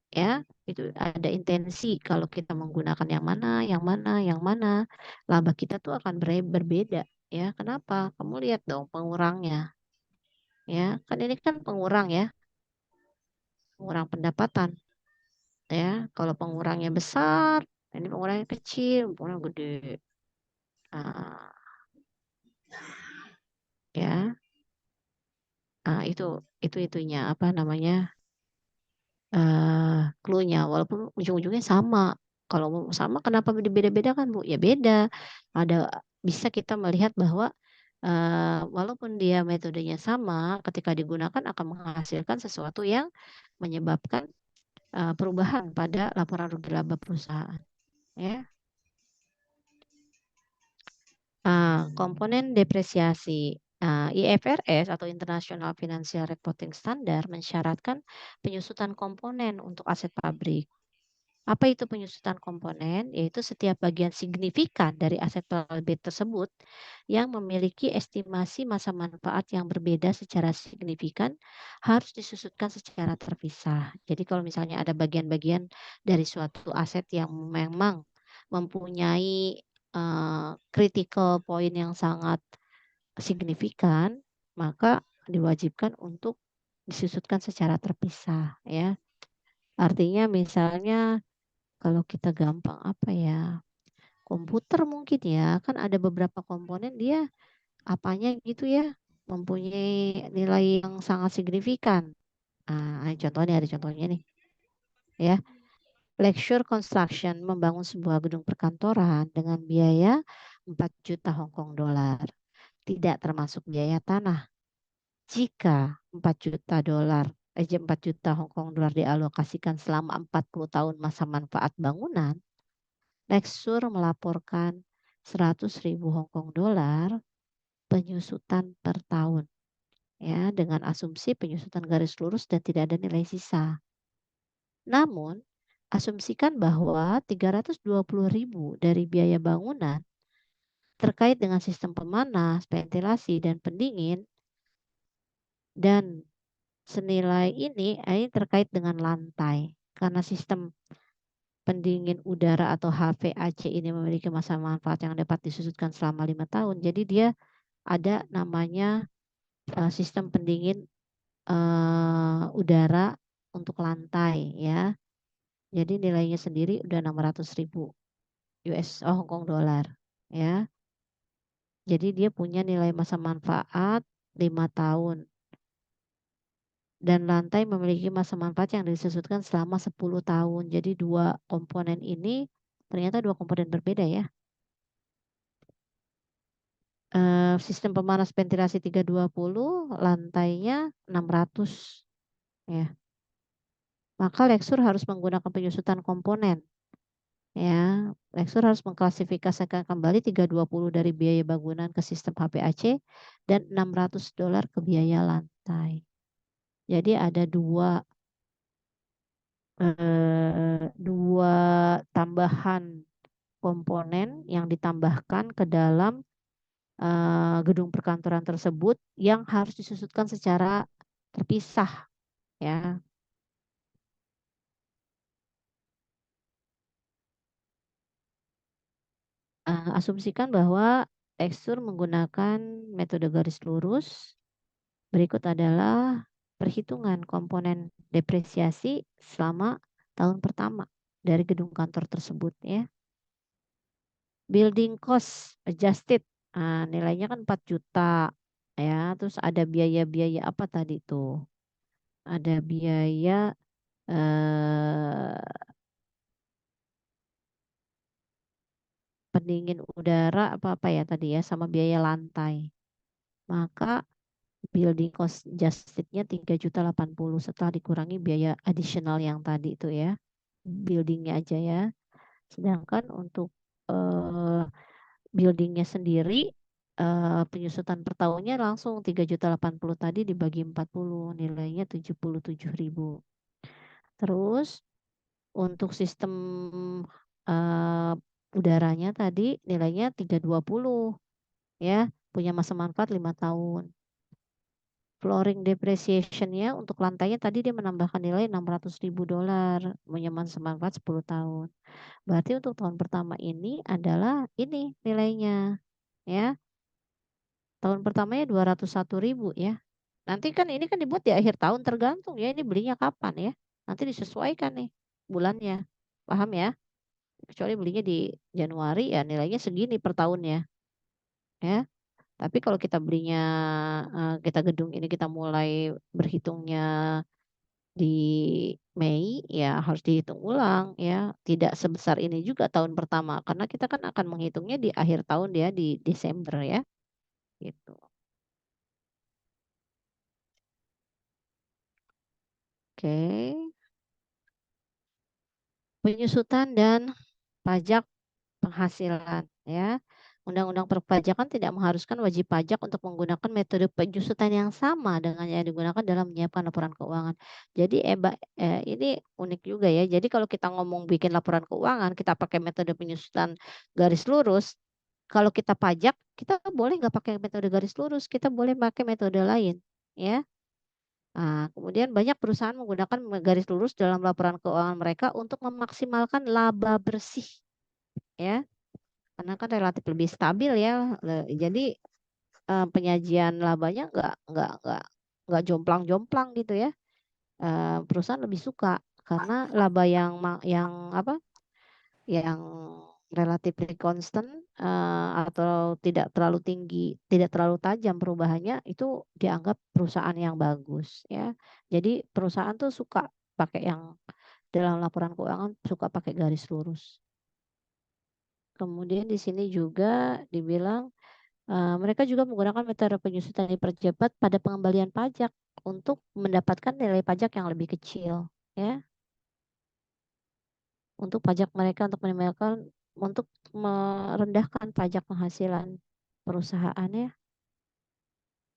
Ya, itu ada intensi kalau kita menggunakan yang mana, yang mana, yang mana. Laba kita tuh akan berbeda ya. Kenapa? Kamu lihat dong pengurangnya. Ya, kan ini kan pengurang ya, pengurang pendapatan ya. Kalau pengurangnya besar, ini pengurangnya kecil, pengurang gede. Nah, ya. Itu itunya apa namanya? Clue-nya walaupun ujung-ujungnya sama. Kalau sama kenapa beda-beda kan Bu? Ya beda. Ada bisa kita melihat bahwa walaupun dia metodenya sama, ketika digunakan akan menghasilkan sesuatu yang menyebabkan perubahan pada laporan rugi laba perusahaan. Ya. Komponen depresiasi. IFRS atau International Financial Reporting Standard mensyaratkan penyusutan komponen untuk aset pabrik. Apa itu penyusutan komponen? Yaitu setiap bagian signifikan dari aset pabrik tersebut yang memiliki estimasi masa manfaat yang berbeda secara signifikan harus disusutkan secara terpisah. Jadi kalau misalnya ada bagian-bagian dari suatu aset yang memang mempunyai critical point yang sangat signifikan, maka diwajibkan untuk disusutkan secara terpisah ya. Artinya misalnya kalau kita gampang apa ya, komputer mungkin ya, kan ada beberapa komponen dia apanya gitu ya, mempunyai nilai yang sangat signifikan. Ada contohnya nih ya. Lecture Construction membangun sebuah gedung perkantoran dengan biaya 4 juta Hong Kong dolar. Tidak termasuk biaya tanah. Jika 4 juta dolar, 4 juta Hong Kong dolar dialokasikan selama 40 tahun masa manfaat bangunan, Lexur melaporkan 100.000 Hong Kong dolar penyusutan per tahun ya dengan asumsi penyusutan garis lurus dan tidak ada nilai sisa. Namun, asumsikan bahwa 320.000 dari biaya bangunan terkait dengan sistem pemanas, ventilasi, dan pendingin dan senilai ini terkait dengan lantai. Karena sistem pendingin udara atau HVAC ini memiliki masa manfaat yang dapat disusutkan selama 5 tahun. Jadi dia ada namanya sistem pendingin udara untuk lantai ya. Jadi nilainya sendiri udah 600.000 Hong Kong dolar ya. Jadi dia punya nilai masa manfaat 5 tahun. Dan lantai memiliki masa manfaat yang disusutkan selama 10 tahun. Jadi dua komponen ini ternyata dua komponen berbeda ya. Sistem pemanas ventilasi 320, lantainya 600 ya. Maka Lexur harus menggunakan penyusutan komponen ya. Lexur harus mengklasifikasikan kembali 320 dari biaya bangunan ke sistem HPAC dan 600 dolar ke biaya lantai. Jadi ada dua tambahan komponen yang ditambahkan ke dalam gedung perkantoran tersebut yang harus disusutkan secara terpisah ya. Asumsikan bahwa tekstur menggunakan metode garis lurus. Berikut adalah perhitungan komponen depresiasi selama tahun pertama dari gedung kantor tersebut ya. Building cost adjusted, nilainya kan 4 juta ya. Terus ada biaya-biaya apa tadi tuh? Ada biaya pendingin udara apa ya tadi ya, sama biaya lantai. Maka building cost adjustednya 3.080 setelah dikurangi biaya additional yang tadi itu ya. Buildingnya aja ya. Sedangkan untuk buildingnya sendiri penyusutan per tahunnya langsung 3.080.000 tadi dibagi 40, nilainya 77.000. Terus untuk sistem udaranya tadi nilainya 320 ya, punya masa manfaat 5 tahun. Flooring depreciation-nya untuk lantainya tadi dia menambahkan nilai $600.000, punya masa manfaat 10 tahun. Berarti untuk tahun pertama ini adalah ini nilainya ya. Tahun pertamanya 201.000 ya. Nanti kan ini kan dibuat di akhir tahun, tergantung ya ini belinya kapan ya. Nanti disesuaikan nih bulannya. Paham ya? Kecuali belinya di Januari ya nilainya segini per tahunnya. Ya. Tapi kalau kita belinya kita gedung ini kita mulai berhitungnya di Mei ya harus dihitung ulang ya. Tidak sebesar ini juga tahun pertama karena kita kan akan menghitungnya di akhir tahun ya di Desember ya. Gitu. Oke. Penyusutan dan pajak penghasilan ya. Undang-undang perpajakan tidak mengharuskan wajib pajak untuk menggunakan metode penyusutan yang sama dengan yang digunakan dalam menyiapkan laporan keuangan. Jadi ini unik juga ya. Jadi kalau kita ngomong bikin laporan keuangan, kita pakai metode penyusutan garis lurus. Kalau kita pajak, kita boleh nggak pakai metode garis lurus, kita boleh pakai metode lain, ya. Nah, kemudian banyak perusahaan menggunakan garis lurus dalam laporan keuangan mereka untuk memaksimalkan laba bersih, ya. Karena kan relatif lebih stabil ya. Jadi penyajian labanya nggak jomplang-jomplang gitu ya. Perusahaan lebih suka karena laba yang apa? Yang relatively constant atau tidak terlalu tinggi, tidak terlalu tajam perubahannya itu dianggap perusahaan yang bagus ya. Jadi perusahaan tuh suka pakai yang dalam laporan keuangan suka pakai garis lurus. Kemudian di sini juga dibilang mereka juga menggunakan metode penyusutan dipercepat pada pengembalian pajak untuk mendapatkan nilai pajak yang lebih kecil ya. Untuk pajak mereka untuk merendahkan pajak penghasilan perusahaan ya.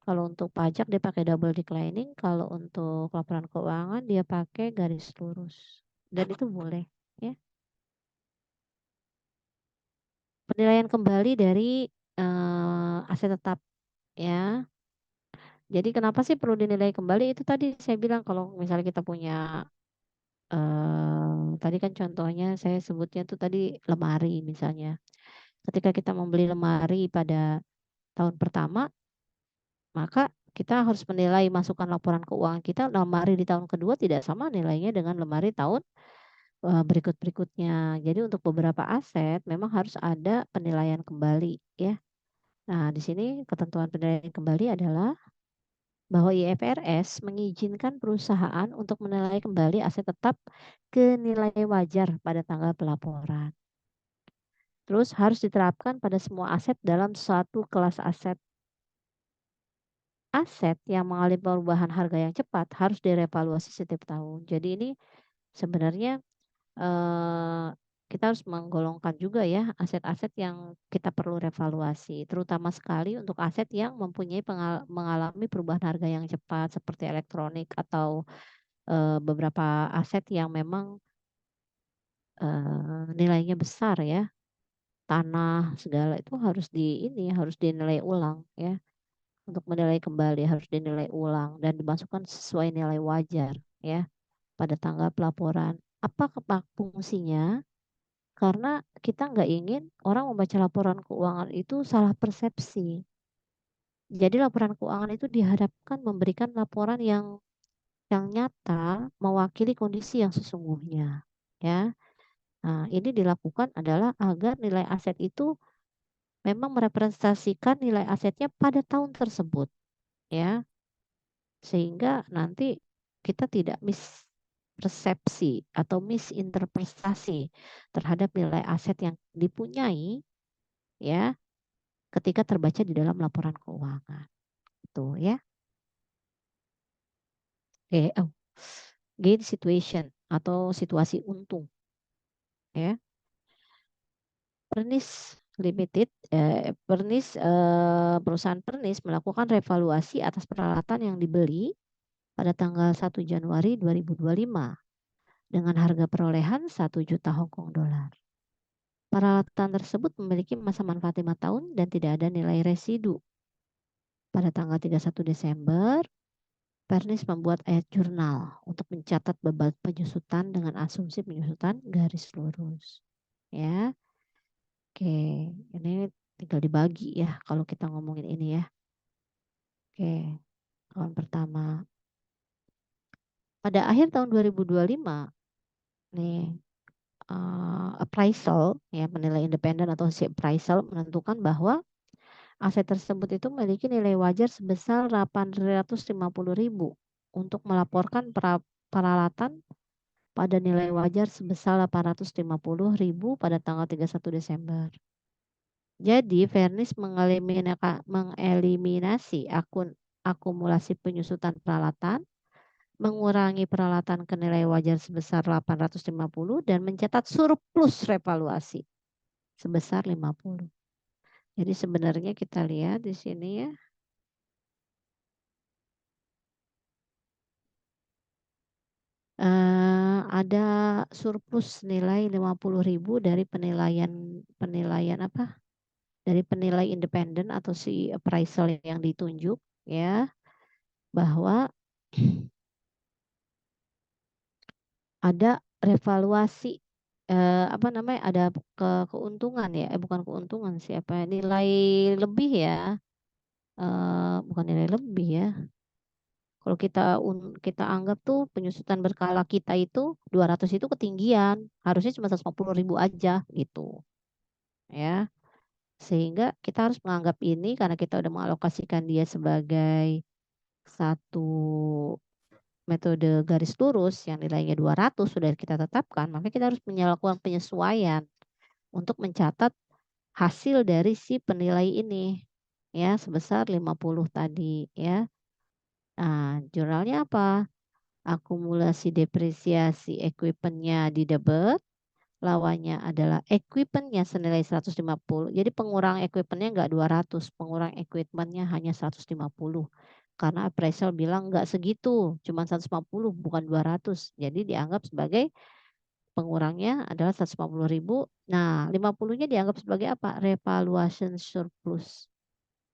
Kalau untuk pajak dia pakai double declining, kalau untuk laporan keuangan dia pakai garis lurus. Dan itu boleh ya. Penilaian kembali dari aset tetap ya. Jadi kenapa sih perlu dinilai kembali? Itu tadi saya bilang kalau misalnya kita punya tadi kan contohnya saya sebutnya tuh tadi lemari misalnya. Ketika kita membeli lemari pada tahun pertama, maka kita harus menilai masukan laporan keuangan kita lemari di tahun kedua tidak sama nilainya dengan lemari tahun berikut-berikutnya. Jadi untuk beberapa aset memang harus ada penilaian kembali ya. Nah, di sini ketentuan penilaian kembali adalah bahwa IFRS mengizinkan perusahaan untuk menilai kembali aset tetap ke nilai wajar pada tanggal pelaporan. Terus harus diterapkan pada semua aset dalam suatu kelas aset. Aset yang mengalami perubahan harga yang cepat harus direvaluasi setiap tahun. Jadi ini sebenarnya eh, kita harus menggolongkan juga ya aset-aset yang kita perlu revaluasi, terutama sekali untuk aset yang mempunyai mengalami perubahan harga yang cepat seperti elektronik atau beberapa aset yang memang nilainya besar ya, tanah segala itu harus dinilai ulang ya. Untuk menilai kembali harus dinilai ulang dan dimasukkan sesuai nilai wajar ya pada tanggal pelaporan. Apa fungsinya? Karena kita nggak ingin orang membaca laporan keuangan itu salah persepsi. Jadi laporan keuangan itu diharapkan memberikan laporan yang nyata mewakili kondisi yang sesungguhnya ya. Nah, ini dilakukan adalah agar nilai aset itu memang merepresentasikan nilai asetnya pada tahun tersebut ya. Sehingga nanti kita tidak mispersepsi atau misinterpretasi terhadap nilai aset yang dipunyai ya ketika terbaca di dalam laporan keuangan. Itu ya. Gain situation atau situasi untung ya. Pernis Limited, perusahaan Pernis melakukan revaluasi atas peralatan yang dibeli pada tanggal 1 Januari 2025 dengan harga perolehan 1 juta Hong Kong dolar. Peralatan tersebut memiliki masa manfaat 5 tahun dan tidak ada nilai residu. Pada tanggal 31 Desember, Pernis membuat ayat jurnal untuk mencatat beban penyusutan dengan asumsi penyusutan garis lurus. Ya, oke, ini tinggal dibagi ya kalau kita ngomongin ini ya. Oke, kawan pertama. Pada akhir tahun 2025, nih appraisal ya penilai independen atau si appraisal menentukan bahwa aset tersebut itu memiliki nilai wajar sebesar 850.000 untuk melaporkan peralatan pada nilai wajar sebesar 850.000 pada tanggal 31 Desember. Jadi Vernis mengeliminasi akumulasi penyusutan peralatan, mengurangi peralatan ke nilai wajar sebesar 850 dan mencatat surplus revaluasi sebesar 50. Jadi sebenarnya kita lihat di sini ya. Ada surplus nilai 50.000 dari penilaian apa? Dari penilai independen atau si appraisal yang ditunjuk ya, bahwa ada revaluasi apa namanya? Ada keuntungan ya, bukan keuntungan sih apa nilai lebih ya. Bukan nilai lebih ya. Kalau kita anggap tuh penyusutan berkala kita itu 200 itu ketinggian, harusnya cuma 150.000 aja gitu. Ya. Sehingga kita harus menganggap ini karena kita udah mengalokasikan dia sebagai satu metode garis lurus yang nilainya 200 sudah kita tetapkan, maka kita harus melakukan penyesuaian untuk mencatat hasil dari si penilai ini ya sebesar 50 tadi ya. Nah, jurnalnya apa? Akumulasi depresiasi equipmentnya di debit, lawannya adalah equipmentnya senilai 150. Jadi pengurang equipmentnya enggak 200, pengurang equipmentnya hanya 150. Karena appraisal bilang enggak segitu, cuma 150 bukan 200. Jadi dianggap sebagai pengurangnya adalah 150.000. Nah, 50-nya dianggap sebagai apa? Revaluation surplus.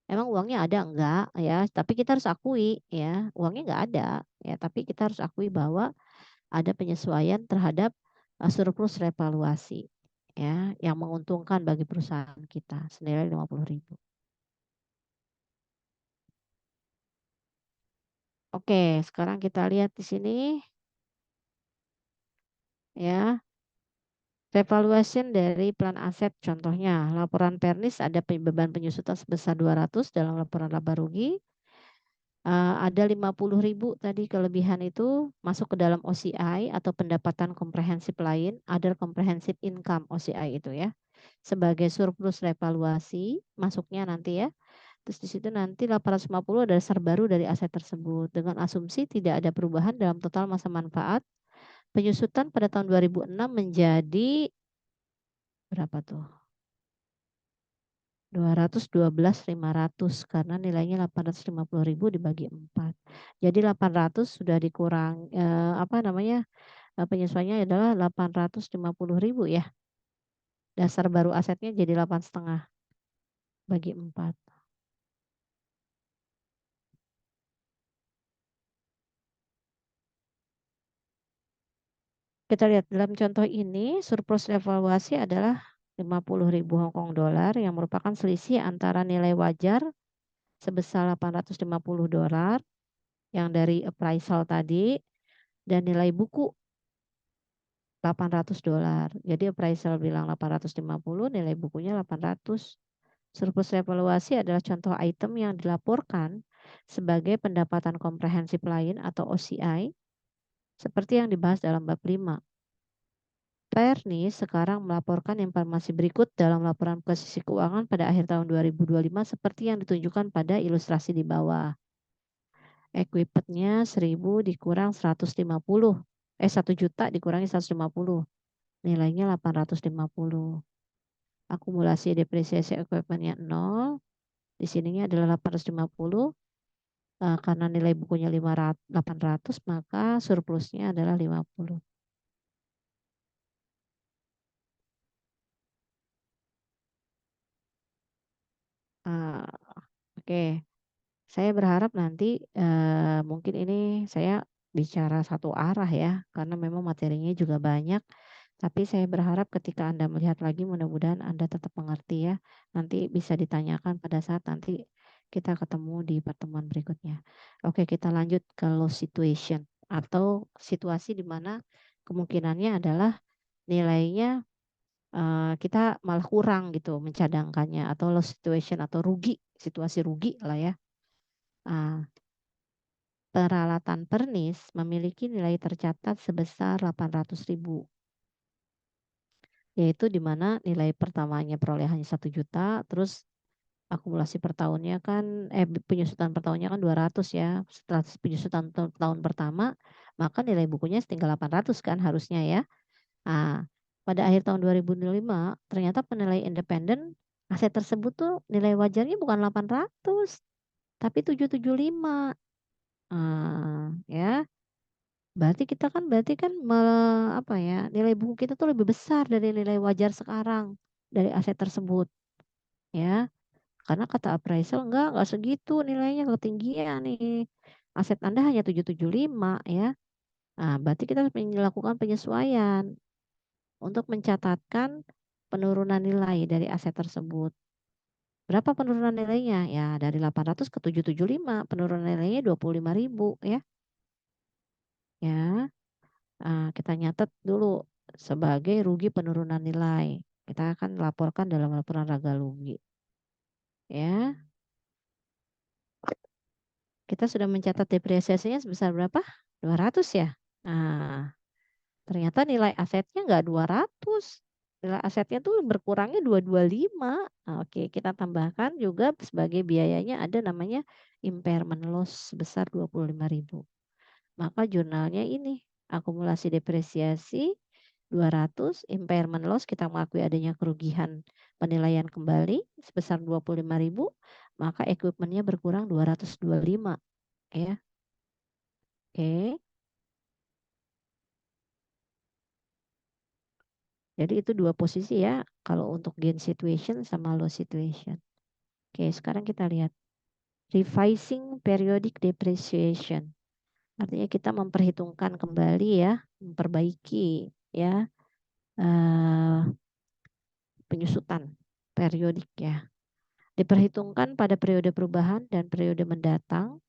Emang uangnya ada enggak ya? Tapi kita harus akui ya, uangnya enggak ada ya, tapi kita harus akui bahwa ada penyesuaian terhadap surplus revaluasi ya yang menguntungkan bagi perusahaan kita senilai 50.000. Oke, sekarang kita lihat di sini ya. Revaluation dari plan aset contohnya laporan Pernis ada beban penyusutan sebesar 200 dalam laporan laba rugi. Ada 50.000 tadi kelebihan itu masuk ke dalam OCI atau pendapatan komprehensif lain, other comprehensive income OCI itu ya. Sebagai surplus revaluasi masuknya nanti ya. Terus di situ nanti 850 ada dasar baru dari aset tersebut dengan asumsi tidak ada perubahan dalam total masa manfaat. Penyusutan pada tahun 2006 menjadi berapa tuh? 212.500 karena nilainya 850.000 dibagi 4. Jadi 800 sudah dikurang apa namanya? Penyesuaiannya adalah 850.000 ya. Dasar baru asetnya jadi 8,5 bagi 4. Kita lihat dalam contoh ini surplus revaluasi adalah 50.000 Hong Kong dolar yang merupakan selisih antara nilai wajar sebesar 850 dolar yang dari appraisal tadi dan nilai buku 800 dolar. Jadi appraisal bilang 850, nilai bukunya 800. Surplus revaluasi adalah contoh item yang dilaporkan sebagai pendapatan komprehensif lain atau OCI seperti yang dibahas dalam bab 5. Pernis sekarang melaporkan informasi berikut dalam laporan posisi keuangan pada akhir tahun 2025 seperti yang ditunjukkan pada ilustrasi di bawah. Equipmentnya 1.000 dikurang 150. 1 juta dikurangi 150. Nilainya 850. akumulasi depresiasi equipmentnya 0, di sininya adalah 850. Karena nilai bukunya 800, maka surplusnya adalah 50. Oke. Saya berharap nanti mungkin ini saya bicara satu arah ya, karena memang materinya juga banyak. Tapi saya berharap ketika Anda melihat lagi, mudah-mudahan Anda tetap mengerti ya. Nanti bisa ditanyakan pada saat nanti kita ketemu di pertemuan berikutnya. Oke, kita lanjut ke loss situation atau situasi di mana kemungkinannya adalah nilainya kita malah kurang gitu mencadangkannya, atau loss situation atau rugi, situasi rugi lah ya. Peralatan pernis memiliki nilai tercatat sebesar 800.000, yaitu di mana nilai pertamanya perolehannya 1 juta, terus akumulasi per tahunnya kan penyusutan per tahunnya kan 200 ya. Setelah penyusutan tahun pertama, maka nilai bukunya tinggal 800 kan harusnya ya. Pada akhir tahun 2005 ternyata penilai independen aset tersebut tuh nilai wajarnya bukan 800 tapi 775. Ya. Berarti kan apa ya, nilai buku kita tuh lebih besar dari nilai wajar sekarang dari aset tersebut ya. Karena kata appraisal enggak segitu nilainya, ketinggian nih. Aset Anda hanya 775 ya. Berarti kita harus melakukan penyesuaian untuk mencatatkan penurunan nilai dari aset tersebut. Berapa penurunan nilainya? Ya dari 800 ke 775, penurunan nilainya 25.000 ya. Ya. Kita nyatet dulu sebagai rugi penurunan nilai. Kita akan laporkan dalam laporan raga rugi. Ya. Kita sudah mencatat depresiasinya sebesar berapa? 200 ya. Ternyata nilai asetnya enggak 200. Nilai asetnya tuh berkurangnya 225. Oke, kita tambahkan juga sebagai biayanya ada namanya impairment loss sebesar 25.000. Maka jurnalnya ini akumulasi depresiasi 200, impairment loss kita mengakui adanya kerugian penilaian kembali sebesar 25.000, maka equipmentnya berkurang 225 ya. Oke. Jadi itu dua posisi ya kalau untuk gain situation sama loss situation. Oke, sekarang kita lihat revising periodic depreciation. Artinya kita memperhitungkan kembali ya, memperbaiki ya penyusutan periodik ya. Diperhitungkan pada periode perubahan dan periode mendatang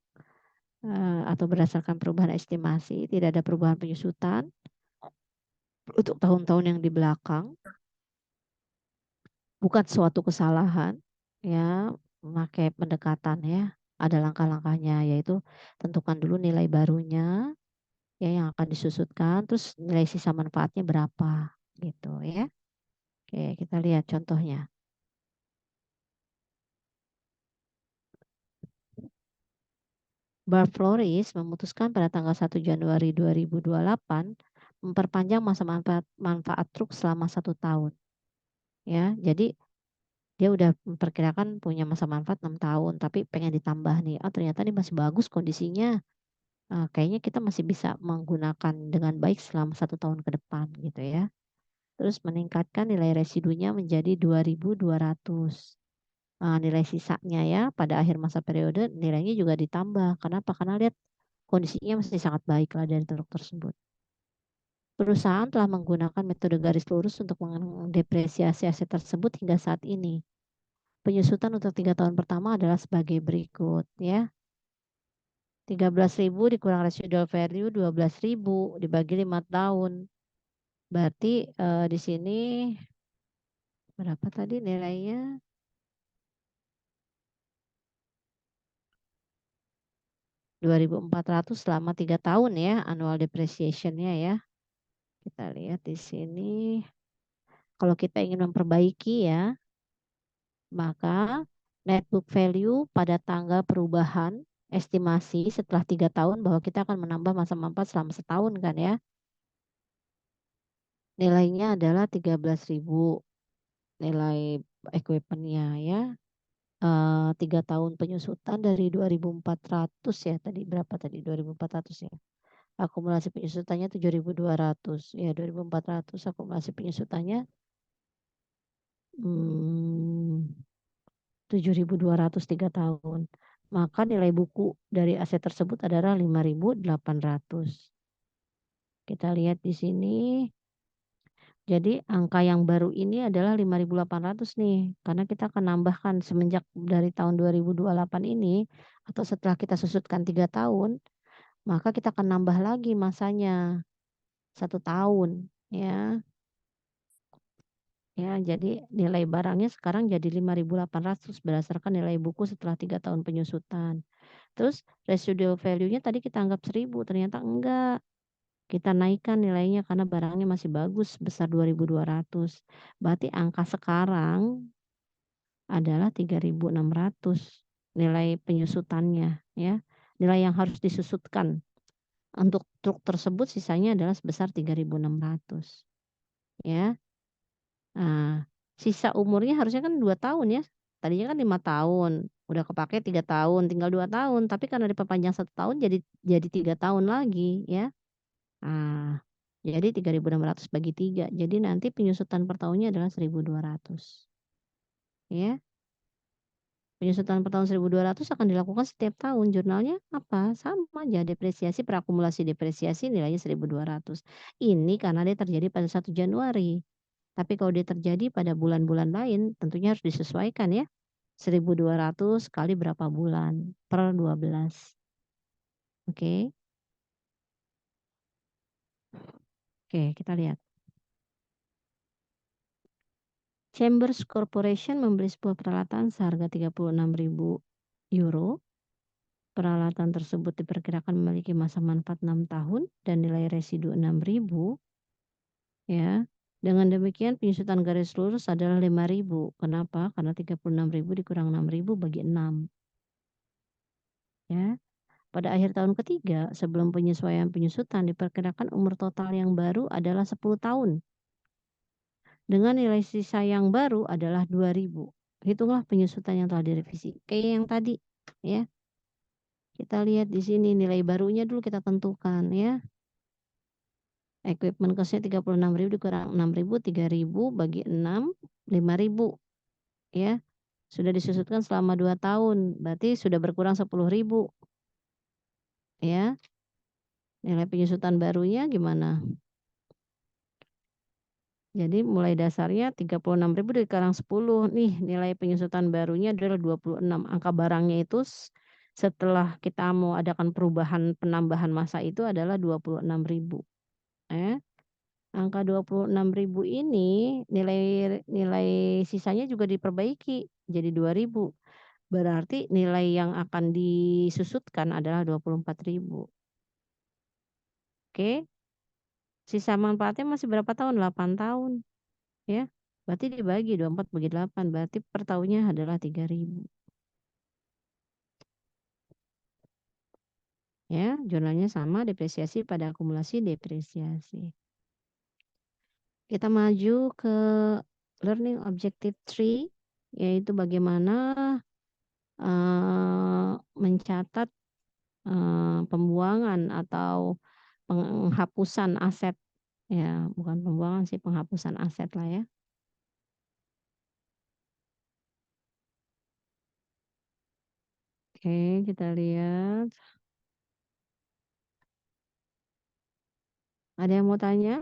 atau berdasarkan perubahan estimasi, tidak ada perubahan penyusutan untuk tahun-tahun yang di belakang. Bukan suatu kesalahan ya, memakai pendekatan ya. Ada langkah-langkahnya, yaitu tentukan dulu nilai barunya ya yang akan disusutkan, terus nilai sisa manfaatnya berapa gitu ya. Oke, kita lihat contohnya. Bar Floris memutuskan pada tanggal 1 Januari 2028 memperpanjang masa manfaat truk selama 1 tahun. Ya, jadi dia udah memperkirakan punya masa manfaat 6 tahun, tapi pengen ditambah nih. Ternyata ini masih bagus kondisinya. Kayaknya kita masih bisa menggunakan dengan baik selama 1 tahun ke depan gitu ya. Terus meningkatkan nilai residunya menjadi 2.200. Nilai sisanya ya pada akhir masa periode nilainya juga ditambah. Kenapa? Karena lihat kondisinya masih sangat baik lah dari truk tersebut. Perusahaan telah menggunakan metode garis lurus untuk mendepresiasi aset tersebut hingga saat ini. Penyusutan untuk 3 tahun pertama adalah sebagai berikut ya. 13.000 dikurang residual value 12.000 dibagi 5 tahun. Berarti di sini berapa tadi nilainya? 2.400 selama 3 tahun ya annual depreciation-nya ya. Kita lihat di sini. Kalau kita ingin memperbaiki ya, maka net book value pada tanggal perubahan estimasi setelah 3 tahun bahwa kita akan menambah masa manfaat selama setahun kan ya. Nilainya adalah 13.000. nilai equipmentnya ya. 3 tahun penyusutan dari 2.400 ya tadi, berapa tadi, 2.400 ya. Akumulasi penyusutannya 7.200 ya, 2.400 akumulasi penyusutannya 7.200 3 tahun. Maka nilai buku dari aset tersebut adalah 5.800. Kita lihat di sini. Jadi angka yang baru ini adalah 5.800 nih, karena kita akan nambahkan semenjak dari tahun 2028 ini, atau setelah kita susutkan 3 tahun, maka kita akan nambah lagi masanya 1 tahun ya. Ya, jadi nilai barangnya sekarang jadi 5.800 berdasarkan nilai buku setelah 3 tahun penyusutan. Terus residual value-nya tadi kita anggap 1.000, ternyata enggak. Kita naikkan nilainya karena barangnya masih bagus sebesar 2.200. Berarti angka sekarang adalah 3.600 nilai penyusutannya ya. Nilai yang harus disusutkan. Untuk truk tersebut sisanya adalah sebesar 3.600 ya. Nah, sisa umurnya harusnya kan 2 tahun ya. Tadinya kan 5 tahun, udah kepake 3 tahun, tinggal 2 tahun, tapi karena diperpanjang 1 tahun jadi 3 tahun lagi ya. Nah, jadi 3.600 bagi 3. Jadi nanti penyusutan per tahunnya adalah 1.200. Ya. Penyusutan per tahun 1.200 akan dilakukan setiap tahun. Jurnalnya apa? Sama aja, depresiasi per akumulasi depresiasi nilainya 1.200. Ini karena dia terjadi pada 1 Januari. Tapi kalau dia terjadi pada bulan-bulan lain, tentunya harus disesuaikan ya. 1.200 kali berapa bulan per 12. Oke. Oke, kita lihat. Chambers Corporation membeli sebuah peralatan seharga 36.000 euro. Peralatan tersebut diperkirakan memiliki masa manfaat 6 tahun dan nilai residu 6.000 ya. Dengan demikian penyusutan garis lurus adalah 5.000. Kenapa? Karena 36.000 dikurang 6.000 bagi 6. Ya. Pada akhir tahun ketiga sebelum penyesuaian penyusutan diperkirakan umur total yang baru adalah 10 tahun. Dengan nilai sisa yang baru adalah 2.000. Hitunglah penyusutan yang telah direvisi. Kayak yang tadi ya. Kita lihat di sini nilai barunya dulu kita tentukan ya. Equipment cost-nya 36.000 dikurang 6.000, 3.000 bagi 6, 5.000 ya. Sudah disusutkan selama 2 tahun, berarti sudah berkurang 10.000 ya. Nilai penyusutan barunya gimana? Jadi mulai dasarnya 36.000 dikurang 10 nih, nilai penyusutan barunya adalah 26. Angka barangnya itu setelah kita mau adakan perubahan penambahan masa itu adalah 26.000 ya. Angka 26.000 ini nilai sisanya juga diperbaiki jadi 2.000. Berarti nilai yang akan disusutkan adalah 24.000. Oke. Sisa manfaatnya masih berapa tahun? 8 tahun. Ya. Berarti dibagi 24 bagi 8, berarti per tahunnya adalah 3.000. Ya, jurnalnya sama, depresiasi pada akumulasi depresiasi. Kita maju ke learning objective 3, yaitu bagaimana mencatat pembuangan atau penghapusan aset ya, bukan pembuangan sih, penghapusan aset lah ya. Oke, kita lihat. Ada yang mau tanya?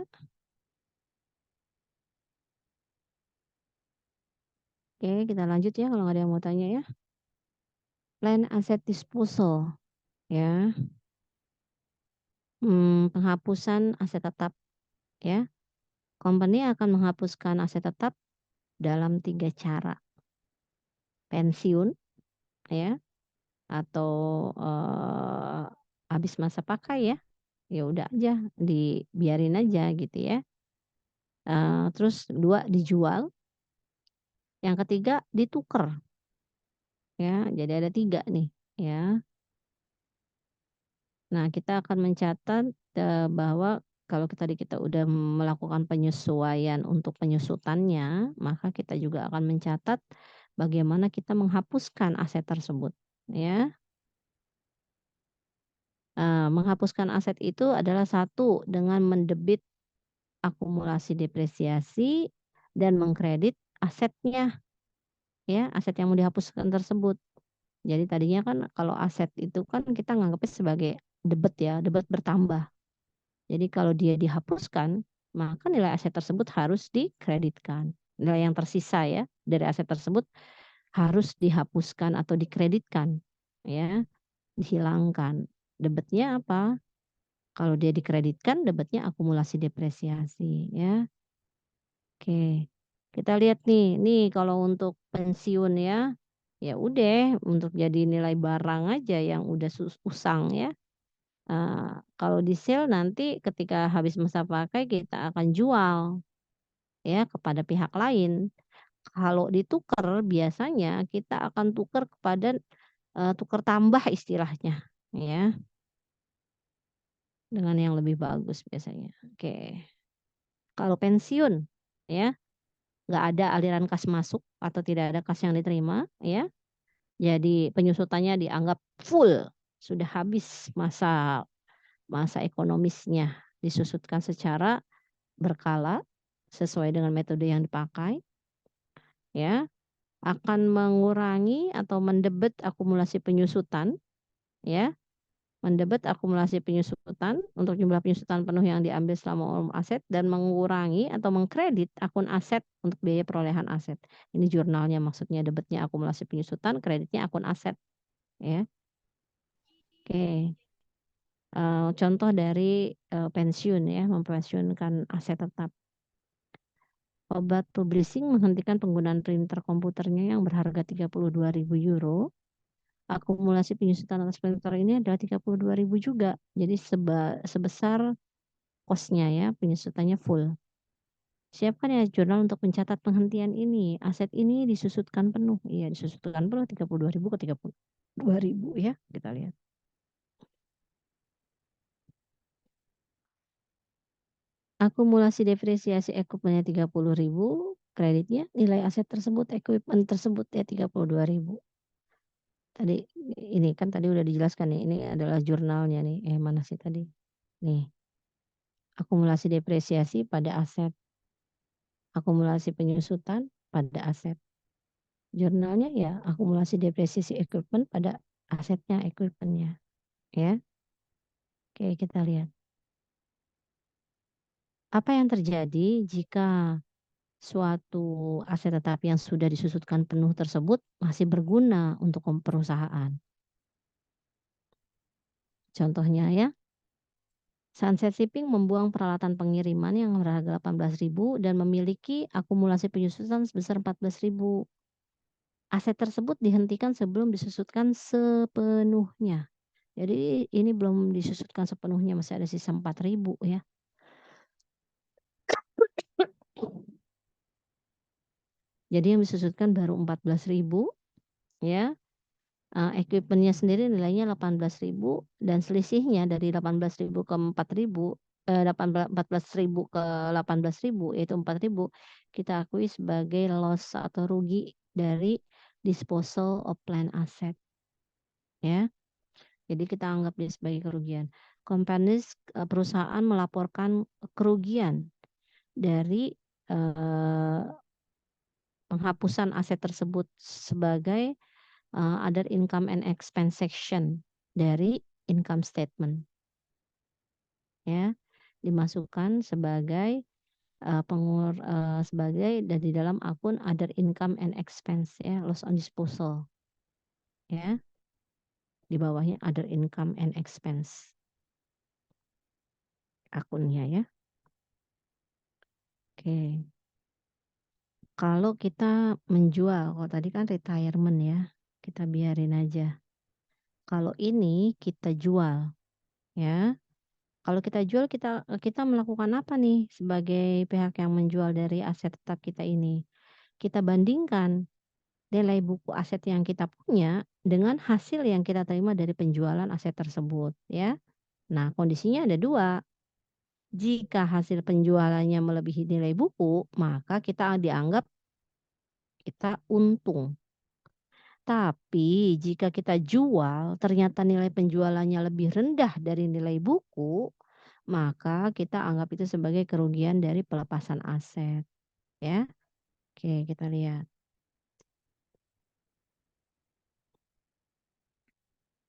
Oke, kita lanjut ya kalau nggak ada yang mau tanya ya. Plan asset disposal ya. Penghapusan aset tetap ya. Company akan menghapuskan aset tetap dalam 3 cara. Pensiun ya, atau habis masa pakai ya. Ya udah aja dibiarin aja gitu ya. Terus 2 dijual. Yang ketiga ditukar. Ya, jadi ada 3 nih ya. Nah, kita akan mencatat bahwa kalau tadi kita udah melakukan penyesuaian untuk penyusutannya, maka kita juga akan mencatat bagaimana kita menghapuskan aset tersebut, ya. Menghapuskan aset itu adalah satu dengan mendebit akumulasi depresiasi dan mengkredit asetnya, ya, aset yang mau dihapuskan tersebut. Jadi tadinya kan kalau aset itu kan kita nganggapnya sebagai debit ya, debit bertambah. Jadi kalau dia dihapuskan, maka nilai aset tersebut harus dikreditkan. Nilai yang tersisa ya dari aset tersebut harus dihapuskan atau dikreditkan, ya, dihilangkan. Debitnya apa? Kalau dia dikreditkan, debitnya akumulasi depresiasi, ya. Oke, kita lihat nih kalau untuk pensiun ya, ya udah untuk jadi nilai barang aja yang udah usang ya. Kalau di sale nanti ketika habis masa pakai kita akan jual ya kepada pihak lain. Kalau ditukar biasanya kita akan tukar kepada, tukar tambah istilahnya ya, dengan yang lebih bagus biasanya. Oke. Kalau pensiun ya, nggak ada aliran kas masuk atau tidak ada kas yang diterima ya, jadi penyusutannya dianggap full, sudah habis masa masa ekonomisnya, disusutkan secara berkala, sesuai dengan metode yang dipakai, ya, akan mengurangi atau mendebet akumulasi penyusutan, ya, mendebet akumulasi penyusutan untuk jumlah penyusutan penuh yang diambil selama umur aset dan mengurangi atau mengkredit akun aset untuk biaya perolehan aset. Ini jurnalnya maksudnya debetnya akumulasi penyusutan, kreditnya akun aset, ya. Oke. Contoh dari, pensiun ya, mempensiunkan aset tetap. Obat Publishing menghentikan penggunaan printer komputernya yang berharga €32.000. Akumulasi penyusutan atas printer ini adalah €32.000 juga. Jadi sebesar cost-nya ya, penyusutannya full. Siapkan ya jurnal untuk mencatat penghentian ini. Aset ini disusutkan penuh. Iya, disusutkan penuh 32.000 ke 32.000 ya, kita lihat. Akumulasi depresiasi equipment-nya 30.000, kreditnya nilai aset tersebut, equipment tersebut ya 32.000. Tadi ini kan tadi udah dijelaskan nih, ini adalah jurnalnya nih. Mana sih tadi? Nih, akumulasi depresiasi pada aset, akumulasi penyusutan pada aset. Jurnalnya ya akumulasi depresiasi equipment pada asetnya, equipment-nya, ya. Oke, kita lihat. Apa yang terjadi jika suatu aset tetap yang sudah disusutkan penuh tersebut masih berguna untuk perusahaan? Contohnya ya, Sunset Shipping membuang peralatan pengiriman yang berharga 18.000 dan memiliki akumulasi penyusutan sebesar 14.000. Aset tersebut dihentikan sebelum disusutkan sepenuhnya. Jadi ini belum disusutkan sepenuhnya, masih ada sisa 4.000 ya. Jadi yang disusutkan baru 14.000 ya. Equipment-nya sendiri nilainya 18.000 dan selisihnya dari 18.000 ke 4.000, 14.000 ke 18.000 yaitu 4.000 kita akui sebagai loss atau rugi dari disposal of plant asset, ya. Jadi kita anggap dia sebagai kerugian. Perusahaan melaporkan kerugian dari, penghapusan aset tersebut sebagai other income and expense section dari income statement. Ya, dimasukkan sebagai sebagai di dalam akun other income and expense ya, loss on disposal. Ya. Di bawahnya other income and expense. Akunnya ya. Oke. Kalau kita menjual, kalau tadi kan retirement ya, kita biarin aja. Kalau ini kita jual, ya. Kalau kita jual kita melakukan apa nih sebagai pihak yang menjual dari aset tetap kita ini? Kita bandingkan nilai buku aset yang kita punya dengan hasil yang kita terima dari penjualan aset tersebut, ya. Nah, kondisinya ada 2. Jika hasil penjualannya melebihi nilai buku, maka kita dianggap kita untung. Tapi jika kita jual ternyata nilai penjualannya lebih rendah dari nilai buku, maka kita anggap itu sebagai kerugian dari pelepasan aset, ya. Oke, kita lihat.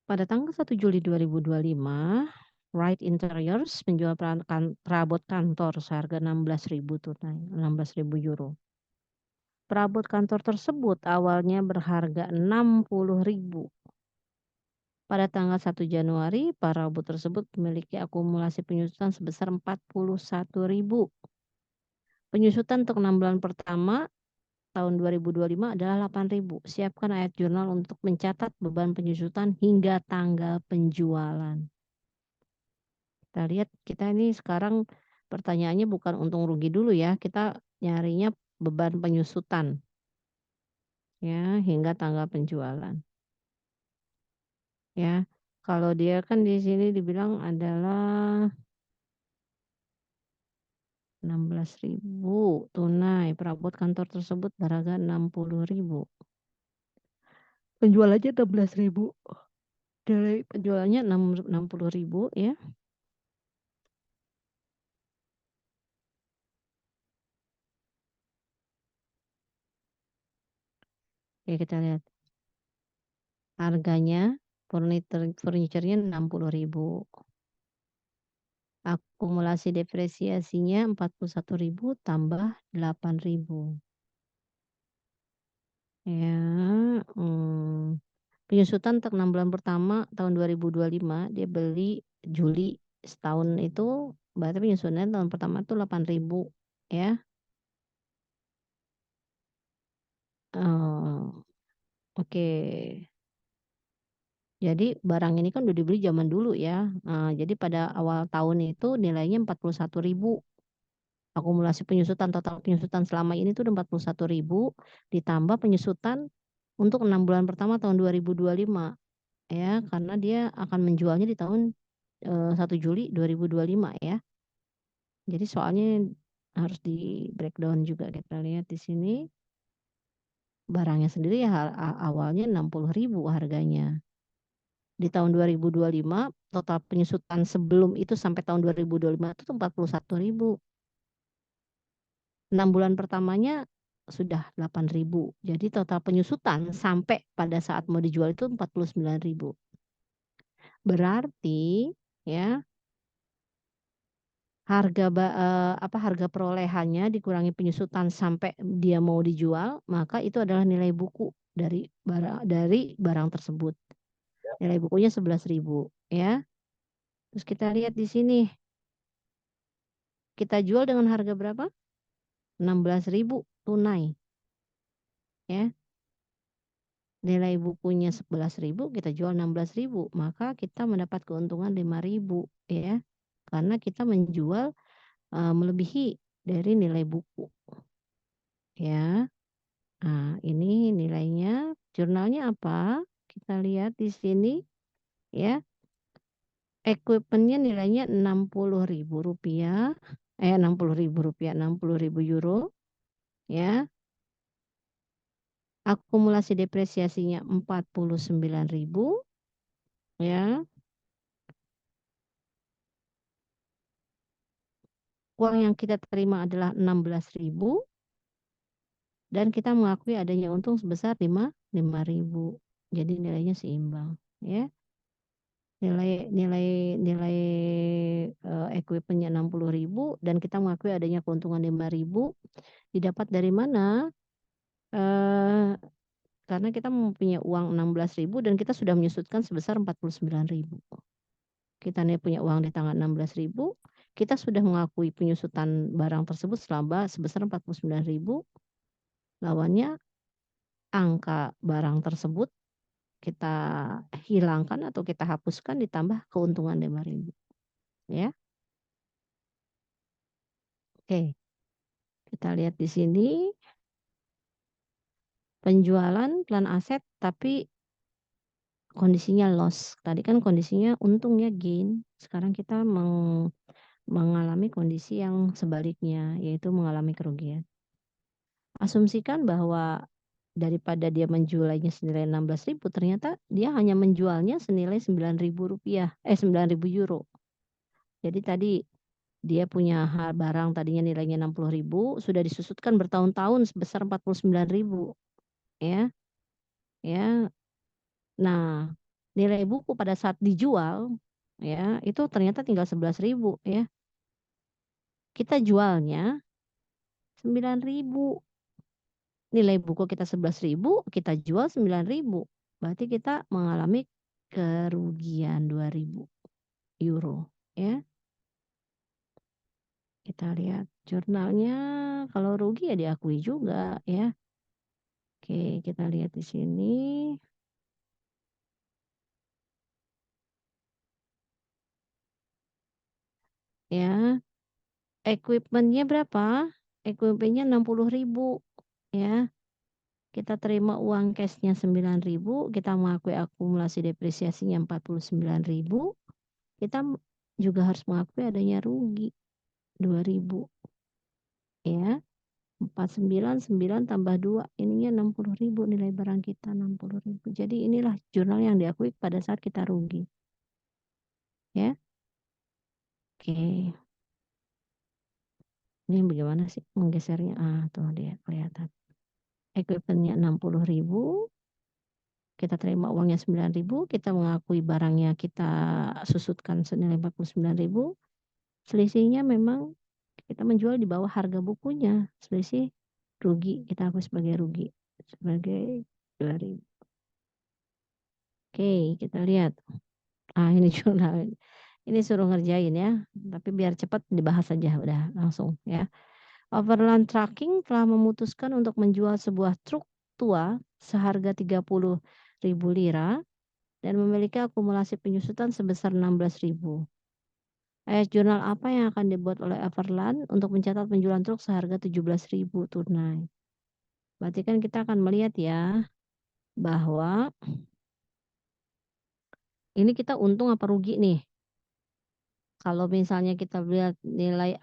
Pada tanggal 1 Juli 2025, Wright Interiors menjual perabot kantor seharga 16.000 tunai, 16.000 euro. Perabot kantor tersebut awalnya berharga 60.000. Pada tanggal 1 Januari, perabot tersebut memiliki akumulasi penyusutan sebesar 41.000. Penyusutan untuk 6 bulan pertama tahun 2025 adalah 8.000. Siapkan ayat jurnal untuk mencatat beban penyusutan hingga tanggal penjualan. Kita lihat, kita ini sekarang pertanyaannya bukan untung rugi dulu ya, kita nyarinya beban penyusutan ya hingga tanggal penjualan. Ya, kalau dia kan di sini dibilang adalah 16.000 tunai, perabot kantor tersebut berharga 60.000. Penjualannya 16.000. Dari penjualannya 60.000 ya. Oke, kita lihat. Harganya furniturnya 60.000. Akumulasi depresiasinya 41.000 tambah 8.000. Ya, penyusutan untuk 6 bulan pertama tahun 2025 dia beli Juli setahun itu berarti penyusunannya tahun pertama itu 8.000 ya. Oke. Jadi barang ini kan udah dibeli zaman dulu ya. Jadi pada awal tahun itu nilainya 41.000. Akumulasi penyusutan, total penyusutan selama ini tuh udah 41.000 ditambah penyusutan untuk 6 bulan pertama tahun 2025 ya, karena dia akan menjualnya di tahun 1 Juli 2025 ya. Jadi soalnya harus di breakdown juga, kita lihat di sini. Barangnya sendiri ya awalnya 60.000 harganya. Di tahun 2025 total penyusutan sebelum itu sampai tahun 2025 itu 41.000. 6 bulan pertamanya sudah 8.000. Jadi total penyusutan sampai pada saat mau dijual itu 49.000. Berarti ya harga perolehannya dikurangi penyusutan sampai dia mau dijual, maka itu adalah nilai buku dari barang tersebut. Nilai bukunya 11.000 ya. Terus kita lihat di sini. Kita jual dengan harga berapa? 16.000 tunai. Ya. Nilai bukunya 11.000, kita jual 16.000, maka kita mendapat keuntungan 5.000 ya. Karena kita menjual melebihi dari nilai buku. Ya. Nah, ini nilainya, jurnalnya apa? Kita lihat di sini ya. Equipmentnya nilainya 60.000 rupiah. 60.000 rupiah, 60.000 euro. Ya. Akumulasi depresiasinya 49.000 ya. Uang yang kita terima adalah 16.000 dan kita mengakui adanya untung sebesar 5.000. Jadi nilainya seimbang ya. Nilai equipmentnya 60.000 dan kita mengakui adanya keuntungan 5.000. Didapat dari mana? Karena kita mempunyai uang 16.000 dan kita sudah menyusutkan sebesar 49.000. Kita punya uang di tangan 16.000, kita sudah mengakui penyusutan barang tersebut sebesar 49.000. Lawannya angka barang tersebut kita hilangkan atau kita hapuskan ditambah keuntungan 5.000. Ya. Oke. Kita lihat di sini penjualan plan aset tapi kondisinya loss. Tadi kan kondisinya untung ya, gain. Sekarang kita mengalami kondisi yang sebaliknya, yaitu mengalami kerugian. Asumsikan bahwa daripada dia menjualnya senilai 16.000, ternyata dia hanya menjualnya senilai Rp9.000, €9.000. Jadi tadi dia punya barang tadinya nilainya 60.000, sudah disusutkan bertahun-tahun sebesar 49.000, ya. Ya. Nah, nilai buku pada saat dijual, ya, itu ternyata tinggal 11.000, ya. Kita jualnya 9.000. Nilai buku kita 11.000, kita jual 9.000. Berarti kita mengalami kerugian €2.000, ya. Kita lihat jurnalnya, kalau rugi ya diakui juga, ya. Oke, kita lihat di sini. Ya, equipment-nya berapa? Equipment-nya 60.000, ya. Kita terima uang cash-nya 9.000, kita mengakui akumulasi depresiasinya 49.000, kita juga harus mengakui adanya rugi 2.000, ya. 499 tambah 2, ininya 60.000, nilai barang kita 60.000. Jadi inilah jurnal yang diakui pada saat kita rugi. Ya. Oke. Ini bagaimana sih menggesernya? Tuh dia kelihatan. Equipment-nya 60.000, kita terima uangnya 9.000, kita mengakui barangnya kita susutkan senilai 49.000. Selisihnya memang kita menjual di bawah harga bukunya, selisih rugi, kita akui sebagai rugi, sebagai 2.000. Oke, kita lihat. Ini jurnal. Ini suruh ngerjain ya, tapi biar cepat dibahas saja udah langsung ya. Overland Trucking telah memutuskan untuk menjual sebuah truk tua seharga Rp30.000 dan memiliki akumulasi penyusutan sebesar 16.000. Ayat jurnal apa yang akan dibuat oleh Everland untuk mencatat penjualan truk seharga 17.000 tunai? Berarti kan kita akan melihat ya, bahwa ini kita untung apa rugi nih. Kalau misalnya kita lihat nilai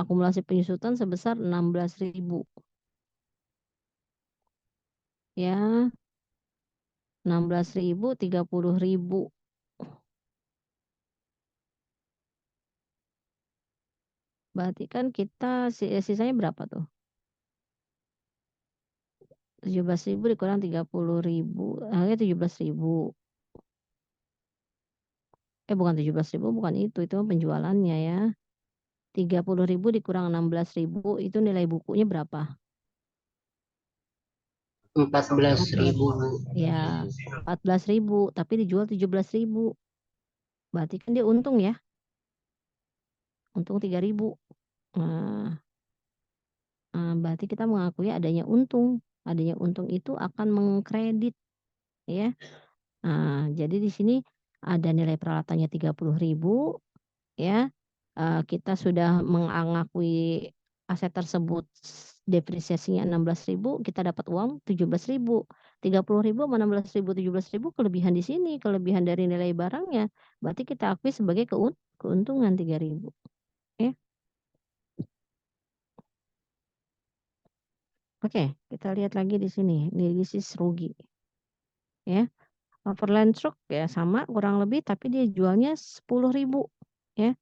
akumulasi penyusutan sebesar 16.000. Ya, 16.000, 30.000. Berarti kan kita sisanya berapa tuh? 17.000 dikurang 30.000, akhirnya 17.000. Bukan 17.000, bukan itu penjualannya ya. 30.000 dikurang 16.000, itu nilai bukunya berapa? 14.000. Ya, 14.000, tapi dijual 17.000. Berarti kan dia untung ya. Untung 3.000. Nah, berarti kita mengakui adanya untung. Adanya untung itu akan mengkredit, ya. Jadi di sini ada nilai peralatannya 30.000, ya. Kita sudah mengakui aset tersebut depresiasinya 16.000, kita dapat uang 17.000. 30.000 sama 16.000, 17.000 kelebihan di sini, kelebihan dari nilai barangnya. Berarti kita akui sebagai keuntungan 3.000, ya. Oke, kita lihat lagi di sini, analisis rugi. Ya. Overland truck ya sama kurang lebih, tapi dia jualnya 10.000, ya.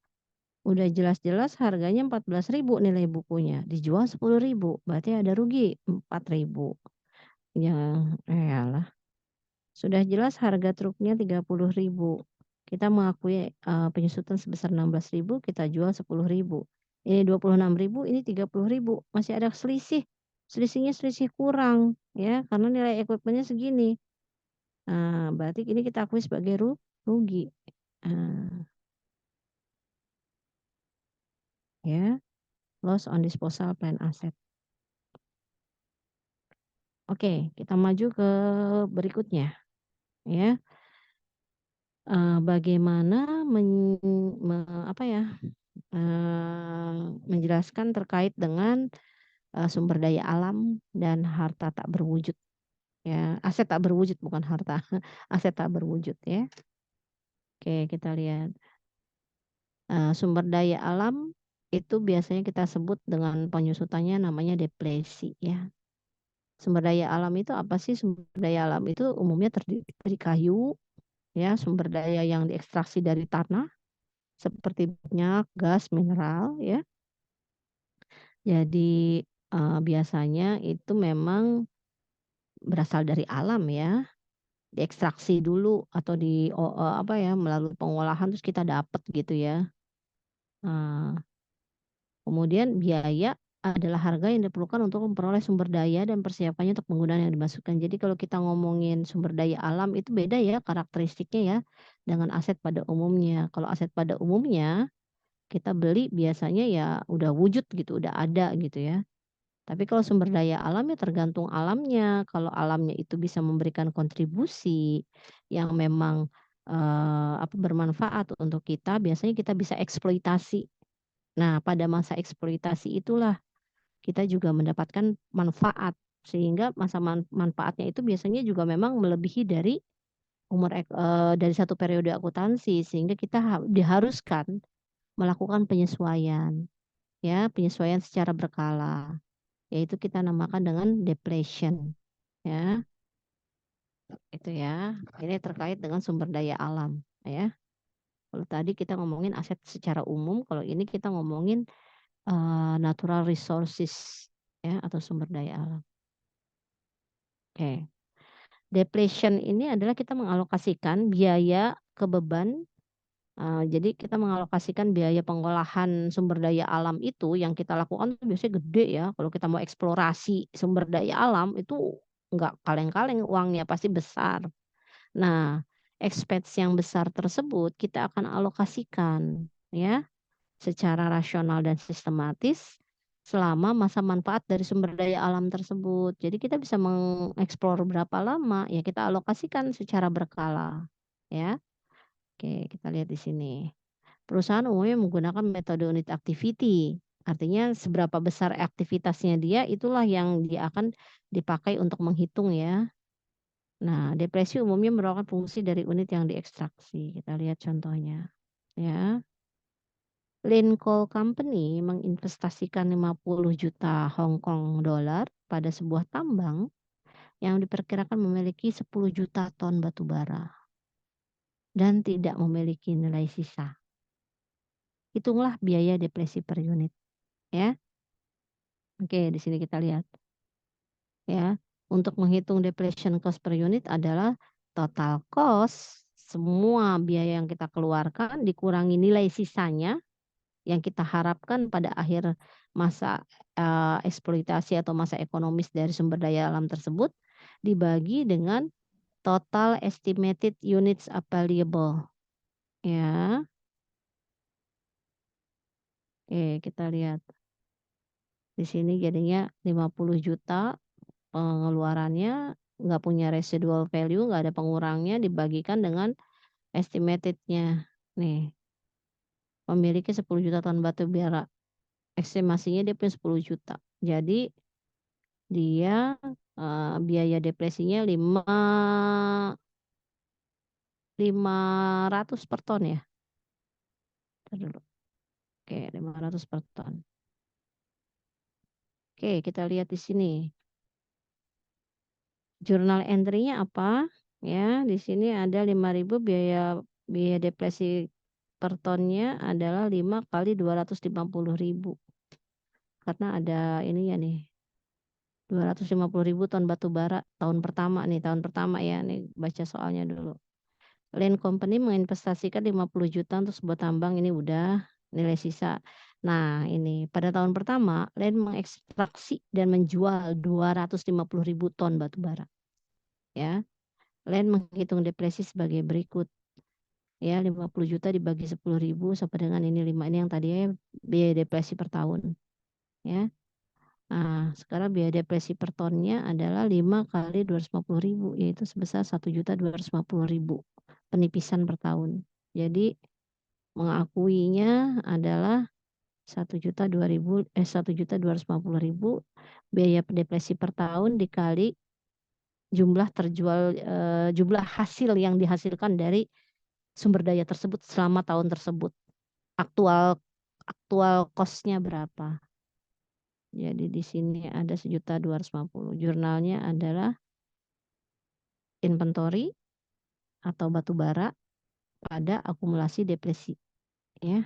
Udah jelas-jelas harganya 14.000 nilai bukunya, dijual 10.000, berarti ada rugi 4.000. Ya, eyalah. Sudah jelas harga truknya 30.000. Kita mengakui penyusutan sebesar 16.000, kita jual 10.000. Ini 26.000, ini 30.000, masih ada selisih. Selisihnya selisih kurang, ya, karena nilai equipment-nya segini. Berarti ini kita akui sebagai rugi. Ya, loss on disposal plan asset. Oke, kita maju ke berikutnya, ya. Bagaimana menjelaskan terkait dengan sumber daya alam dan harta tak berwujud, ya, aset tak berwujud bukan harta, aset tak berwujud, ya. Oke, kita lihat. Sumber daya alam itu biasanya kita sebut dengan penyusutannya namanya depresi ya. Sumber daya alam itu apa sih? Sumber daya alam itu umumnya terdiri dari kayu, ya, sumber daya yang diekstraksi dari tanah seperti minyak, gas, mineral, ya. Jadi biasanya itu memang berasal dari alam ya, diekstraksi dulu atau apa ya, melalui pengolahan terus kita dapat gitu ya. Nah, kemudian biaya adalah harga yang diperlukan untuk memperoleh sumber daya dan persiapannya untuk penggunaan yang dimasukkan. Jadi kalau kita ngomongin sumber daya alam itu beda ya karakteristiknya ya dengan aset pada umumnya. Kalau aset pada umumnya kita beli biasanya ya udah wujud gitu, udah ada gitu ya. Tapi kalau sumber daya alam ya tergantung alamnya. Kalau alamnya itu bisa memberikan kontribusi yang memang bermanfaat untuk kita, biasanya kita bisa eksploitasi. Nah, pada masa eksploitasi itulah kita juga mendapatkan manfaat, sehingga masa manfaatnya itu biasanya juga memang melebihi dari dari satu periode akuntansi, sehingga kita diharuskan melakukan penyesuaian, ya, penyesuaian secara berkala, yaitu kita namakan dengan depletion, ya, itu ya. Ini terkait dengan sumber daya alam, ya. Kalau tadi kita ngomongin aset secara umum, kalau ini kita ngomongin natural resources ya atau sumber daya alam. Oke. Depletion ini adalah kita mengalokasikan biaya ke beban. Jadi kita mengalokasikan biaya pengolahan sumber daya alam itu yang kita lakukan tuh biasanya gede ya. Kalau kita mau eksplorasi sumber daya alam itu nggak kaleng-kaleng uangnya, pasti besar. Nah, expense yang besar tersebut kita akan alokasikan ya secara rasional dan sistematis selama masa manfaat dari sumber daya alam tersebut. Jadi kita bisa mengeksplor berapa lama, ya kita alokasikan secara berkala, ya. Oke, kita lihat di sini. Perusahaan umumnya menggunakan metode unit activity. Artinya seberapa besar aktivitasnya dia, itulah yang dia akan dipakai untuk menghitung ya. Nah, depresi umumnya merupakan fungsi dari unit yang diekstraksi. Kita lihat contohnya, ya. Lin Coal Company menginvestasikan 50 juta Hong Kong dolar pada sebuah tambang yang diperkirakan memiliki 10 juta ton batu bara dan tidak memiliki nilai sisa. Hitunglah biaya depresi per unit, ya. Oke, di sini kita lihat, ya. Untuk menghitung depletion cost per unit adalah total cost semua biaya yang kita keluarkan dikurangi nilai sisanya yang kita harapkan pada akhir masa eksploitasi atau masa ekonomis dari sumber daya alam tersebut dibagi dengan total estimated units available, ya. Oke, kita lihat di sini jadinya 50 juta pengeluarannya, nggak punya residual value, nggak ada pengurangnya, dibagikan dengan estimatednya nih, memiliki 10 juta ton batu bara, estimasinya dia punya 10 juta. Jadi dia, biaya depresinya 500 per ton ya? Entar dulu. Oke, 500 per ton. Oke, kita lihat di sini. Jurnal entry-nya apa? Ya, di sini ada 5.000 biaya biaya depresi per tonnya adalah 5 kali 250.000. Karena ada ininya nih, 250.000 ton batu bara tahun pertama nih, tahun pertama ya, nih baca soalnya dulu. Land Company menginvestasikan 50 juta untuk sebuah tambang, ini udah nilai sisa. Nah, ini pada tahun pertama Land mengekstraksi dan menjual 250.000 ton batu bara. Ya. Land menghitung depresi sebagai berikut. Ya, 50 juta dibagi 10.000 sampai dengan ini 5 ini yang tadinya biaya depresi per tahun. Ya. Nah, sekarang biaya depresi per tonnya adalah 5 kali 250.000 yaitu sebesar 1.250.000 penipisan per tahun. Jadi mengakuinya adalah 1.250.000 biaya depresi per tahun dikali jumlah terjual jumlah hasil yang dihasilkan dari sumber daya tersebut selama tahun tersebut. aktual cost-nya berapa. Jadi di sini ada 1.250.000. Jurnalnya adalah inventory atau batu bara pada akumulasi depresi, ya.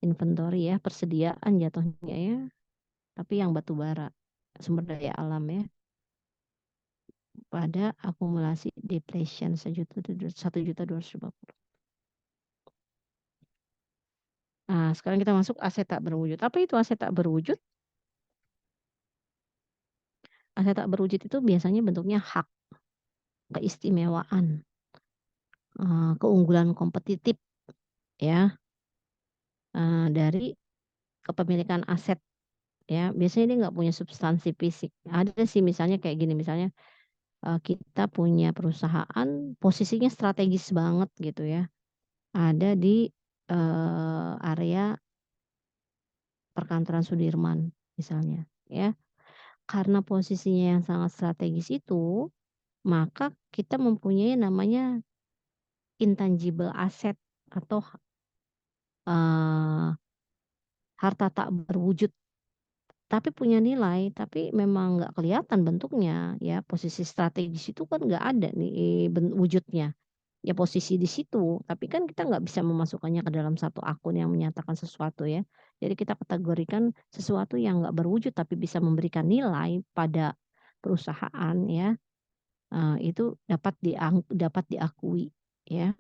Inventory ya, persediaan jatuhnya ya. Tapi yang batu bara, sumber daya alam ya. Pada akumulasi depletion 1.250.000. Nah, sekarang kita masuk aset tak berwujud. Apa itu aset tak berwujud? Aset tak berwujud itu biasanya bentuknya hak, keistimewaan, keunggulan kompetitif ya, dari kepemilikan aset ya. Biasanya dia nggak punya substansi fisik. Ada sih misalnya kayak gini, misalnya kita punya perusahaan posisinya strategis banget gitu ya. Ada di area perkantoran Sudirman misalnya ya. Karena posisinya yang sangat strategis itu, maka kita mempunyai namanya intangible asset atau eh, harta tak berwujud, tapi punya nilai, tapi memang nggak kelihatan bentuknya ya. Posisi strategis itu kan nggak ada nih wujudnya ya, posisi di situ, tapi kan kita nggak bisa memasukkannya ke dalam satu akun yang menyatakan sesuatu ya. Jadi kita kategorikan sesuatu yang nggak berwujud tapi bisa memberikan nilai pada perusahaan ya. Itu dapat diakui ya.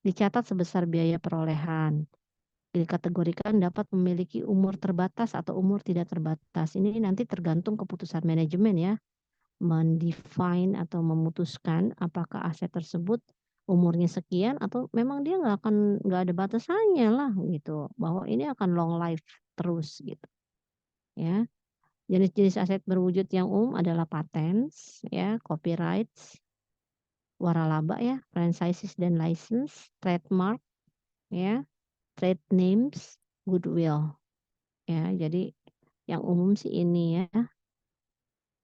Dicatat sebesar biaya perolehan, dikategorikan dapat memiliki umur terbatas atau umur tidak terbatas. Ini nanti tergantung keputusan manajemen ya, mendefine atau memutuskan apakah aset tersebut umurnya sekian atau memang dia nggak ada batasannya lah gitu, bahwa ini akan long life terus gitu ya. Jenis-jenis aset berwujud yang umum adalah patents ya, copyrights, waralaba ya, franchises dan license, trademark ya, trade names, goodwill ya. Jadi yang umum sih ini ya,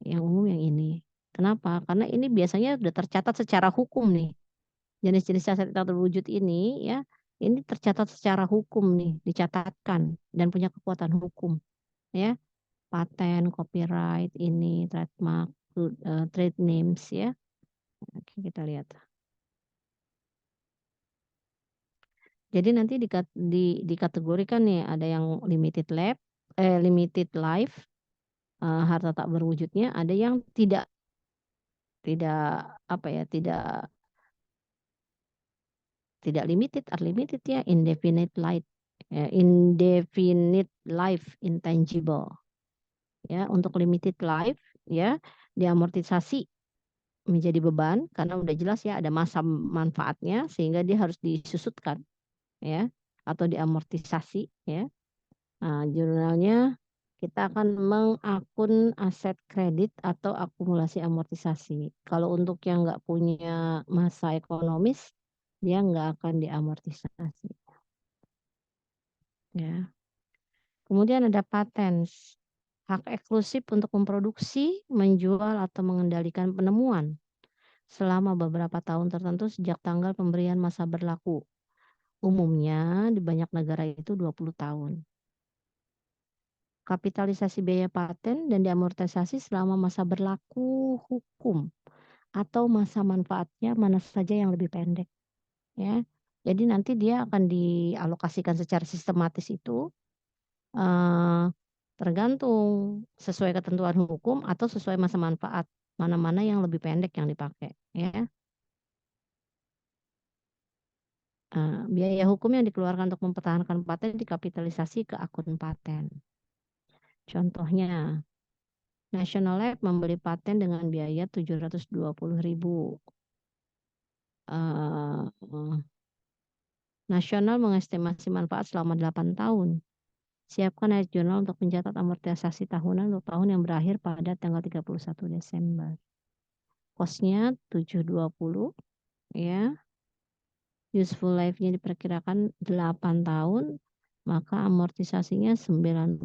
yang umum yang ini. Kenapa? Karena ini biasanya sudah tercatat secara hukum nih. Jenis-jenis aset tak terwujud ini ya, ini tercatat secara hukum nih, dicatatkan dan punya kekuatan hukum ya. Paten, copyright, ini trademark, trade names ya. Oke, kita lihat. Jadi nanti dikategorikan nih, ada yang limited life, harta tak berwujudnya, ada yang tidak tidak apa ya, tidak limited, unlimited ya, indefinite life intangible. Ya, untuk limited life ya, diamortisasi menjadi beban karena udah jelas ya ada masa manfaatnya sehingga dia harus disusutkan ya, atau diamortisasi ya. Nah, jurnalnya kita akan mengakun aset kredit atau akumulasi amortisasi. Kalau untuk yang nggak punya masa ekonomis, dia nggak akan diamortisasi. Ya. Kemudian ada patents, hak eksklusif untuk memproduksi, menjual atau mengendalikan penemuan selama beberapa tahun tertentu sejak tanggal pemberian masa berlaku. Umumnya di banyak negara itu 20 tahun. Kapitalisasi biaya paten dan diamortisasi selama masa berlaku hukum atau masa manfaatnya mana saja yang lebih pendek ya. Jadi nanti dia akan dialokasikan secara sistematis itu eh, tergantung sesuai ketentuan hukum atau sesuai masa manfaat, mana-mana yang lebih pendek yang dipakai ya. Biaya hukum yang dikeluarkan untuk mempertahankan paten dikapitalisasi ke akun paten. Contohnya, National Lab membeli paten dengan biaya 720.000. Nasional mengestimasi manfaat selama 8 tahun. Siapkan ayat jurnal untuk mencatat amortisasi tahunan untuk tahun yang berakhir pada tanggal 31 Desember. Cost-nya 720 ya. Useful life-nya diperkirakan 8 tahun, maka amortisasinya 90.000.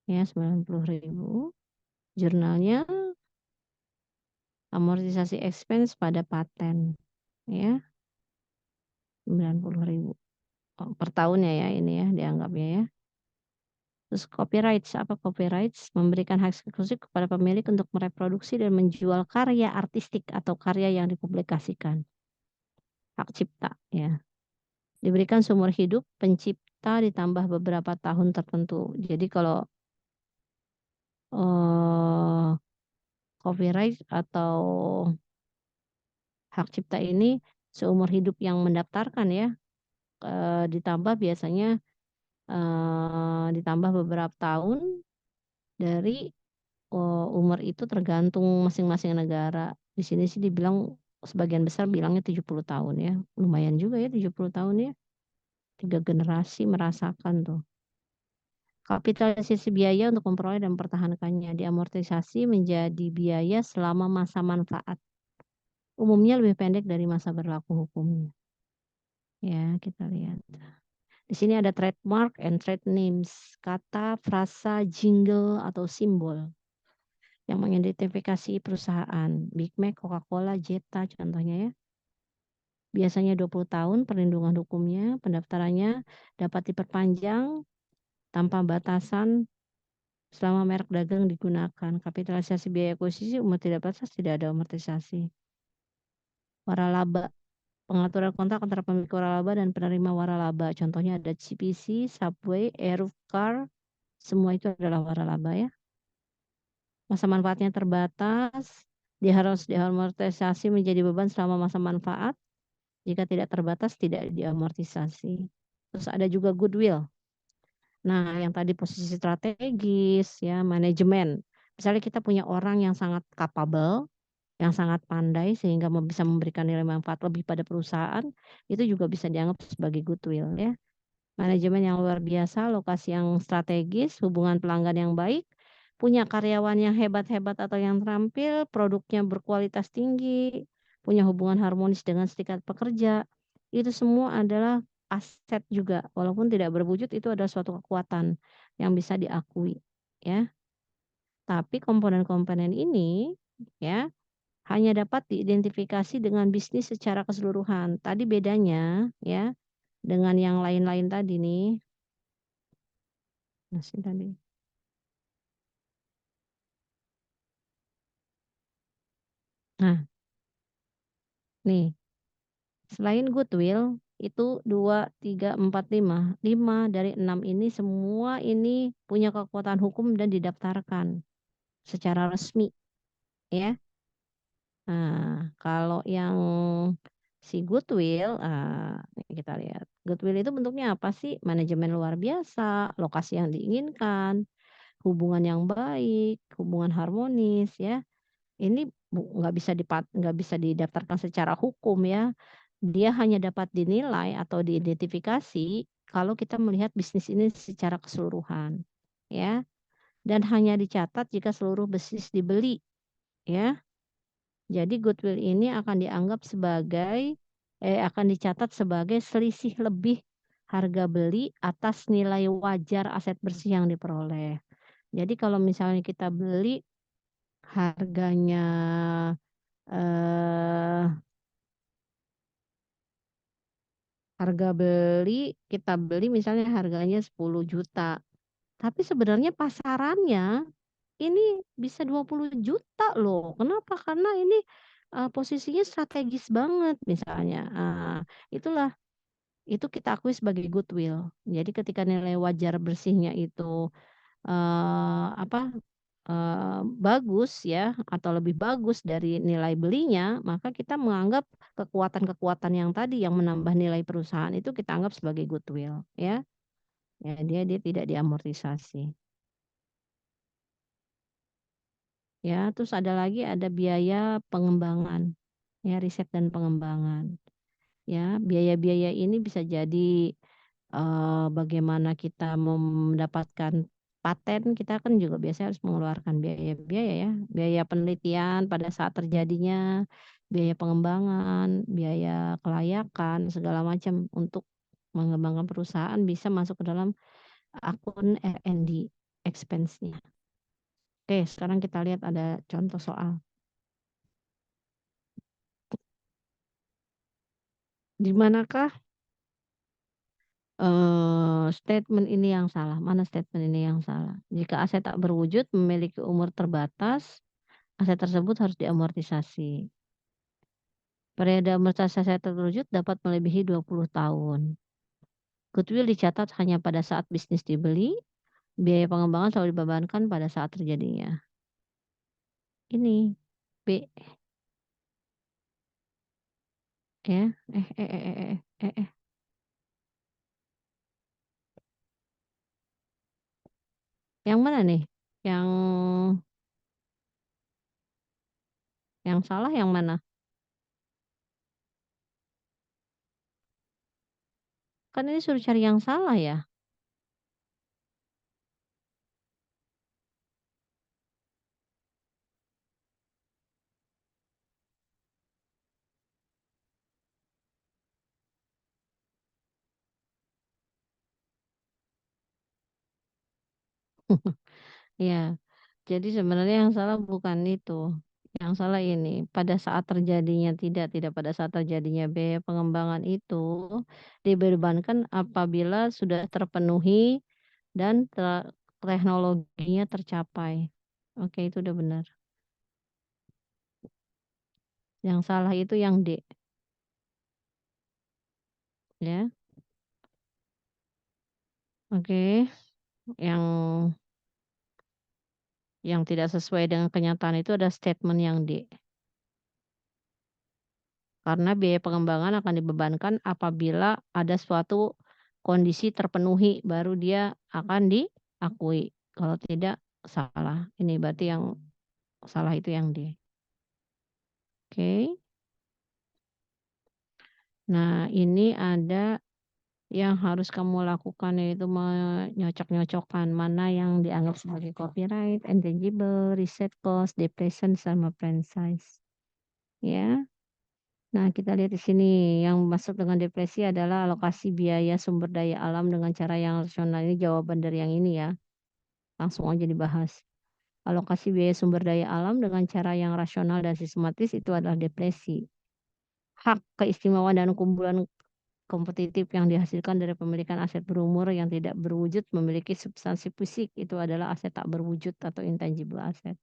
Ya, 90.000. Jurnalnya amortisasi expense pada paten ya. 90.000 per tahunnya ya ini ya dianggapnya ya. Terus copyrights, apa copyrights? Memberikan hak eksklusif kepada pemilik untuk mereproduksi dan menjual karya artistik atau karya yang dipublikasikan. Hak cipta ya. Diberikan seumur hidup pencipta ditambah beberapa tahun tertentu. Jadi kalau copyright atau hak cipta ini seumur hidup yang mendaftarkan ya, ditambah biasanya ditambah beberapa tahun dari umur itu tergantung masing-masing negara. Di sini sih dibilang sebagian besar bilangnya 70 tahun ya. Lumayan juga ya 70 tahun ya. 3 generasi merasakan tuh. Kapitalisasi biaya untuk memperoleh dan mempertahankannya diamortisasi menjadi biaya selama masa manfaat. Umumnya lebih pendek dari masa berlaku hukumnya. Ya, kita lihat. Di sini ada trademark and trade names, kata, frasa, jingle atau simbol yang mengidentifikasi perusahaan. Big Mac, Coca-Cola, Jeta contohnya ya. Biasanya 20 tahun perlindungan hukumnya, pendaftarannya dapat diperpanjang tanpa batasan selama merek dagang digunakan. Kapitalisasi biaya akuisisi umur tidak batas, tidak ada amortisasi. Waralaba, pengaturan kontrak antara pemilik waralaba dan penerima waralaba. Contohnya ada CPC, Subway, Aerofcar, semua itu adalah waralaba ya. Masa manfaatnya terbatas, dia harus diamortisasi menjadi beban selama masa manfaat. Jika tidak terbatas, tidak diamortisasi. Terus ada juga goodwill. Nah, yang tadi posisi strategis, ya, manajemen. Misalnya kita punya orang yang sangat capable, yang sangat pandai sehingga bisa memberikan nilai manfaat lebih pada perusahaan, itu juga bisa dianggap sebagai goodwill, ya. Manajemen yang luar biasa, lokasi yang strategis, hubungan pelanggan yang baik, punya karyawan yang hebat-hebat atau yang terampil, produknya berkualitas tinggi, punya hubungan harmonis dengan serikat pekerja. Itu semua adalah aset juga, walaupun tidak berwujud itu adalah suatu kekuatan yang bisa diakui, ya. Tapi komponen-komponen ini, ya, hanya dapat diidentifikasi dengan bisnis secara keseluruhan. Tadi bedanya, ya, dengan yang lain-lain tadi nih. Masih tadi. Nah, nih, selain goodwill itu 2, 3, 4, 5. 5 dari 6 ini semua ini punya kekuatan hukum dan didaftarkan secara resmi, ya. Nah, kalau yang si goodwill, kita lihat. Goodwill itu bentuknya apa sih? Manajemen luar biasa, lokasi yang diinginkan, hubungan yang baik, hubungan harmonis, ya. Ini nggak bisa didaftarkan secara hukum ya. Dia hanya dapat dinilai atau diidentifikasi kalau kita melihat bisnis ini secara keseluruhan, ya. Dan hanya dicatat jika seluruh bisnis dibeli, ya. Jadi goodwill ini akan dicatat sebagai selisih lebih harga beli atas nilai wajar aset bersih yang diperoleh. Jadi kalau misalnya kita beli harganya eh, kita beli misalnya harganya 10 juta. Tapi sebenarnya pasarannya ini bisa 20 juta loh. Kenapa? Karena ini posisinya strategis banget misalnya. Itulah itu kita akui sebagai goodwill. Jadi ketika nilai wajar bersihnya itu apa bagus ya atau lebih bagus dari nilai belinya, maka kita menganggap kekuatan-kekuatan yang tadi yang menambah nilai perusahaan itu kita anggap sebagai goodwill ya. Ya dia tidak diamortisasi. Ya, terus ada biaya pengembangan. Ya, riset dan pengembangan. Ya, biaya-biaya ini bisa jadi bagaimana kita mendapatkan paten, kita kan juga biasanya harus mengeluarkan biaya-biaya ya, biaya penelitian pada saat terjadinya, biaya pengembangan, biaya kelayakan, segala macam untuk mengembangkan perusahaan bisa masuk ke dalam akun R&D expense-nya. Oke, sekarang kita lihat ada contoh soal. Di manakah Statement ini yang salah, mana statement ini yang salah? Jika aset tak berwujud memiliki umur terbatas, aset tersebut harus diamortisasi. Periode amortisasi aset terwujud dapat melebihi 20 tahun. Goodwill dicatat hanya pada saat bisnis dibeli, biaya pengembangan selalu dibebankan pada saat terjadinya. Ini B ya. Yang mana nih? Yang salah yang mana? Kan ini suruh cari yang salah ya. Ya, jadi sebenarnya yang salah bukan itu. Yang salah ini, pada saat terjadinya tidak pada saat terjadinya biaya pengembangan itu dibebankan apabila sudah terpenuhi dan teknologinya tercapai. Oke, itu udah benar. Yang salah itu yang D. Ya. Oke. Yang tidak sesuai dengan kenyataan itu ada statement yang D. Karena biaya pengembangan akan dibebankan apabila ada suatu kondisi terpenuhi baru dia akan diakui. Kalau tidak salah. Ini berarti yang salah itu yang D. Oke. Nah, ini ada yang harus kamu lakukan yaitu menyocok-nyocokkan mana yang dianggap sebagai copyright, intangible, reset cost, depreciation sama franchise. Ya. Nah, kita lihat di sini yang masuk dengan depresi adalah alokasi biaya sumber daya alam dengan cara yang rasional. Ini jawaban dari yang ini ya. Langsung aja dibahas. Alokasi biaya sumber daya alam dengan cara yang rasional dan sistematis itu adalah depresi. Hak keistimewaan dan kumpulan kompetitif yang dihasilkan dari pemilikan aset berumur yang tidak berwujud memiliki substansi fisik itu adalah aset tak berwujud atau intangible asset.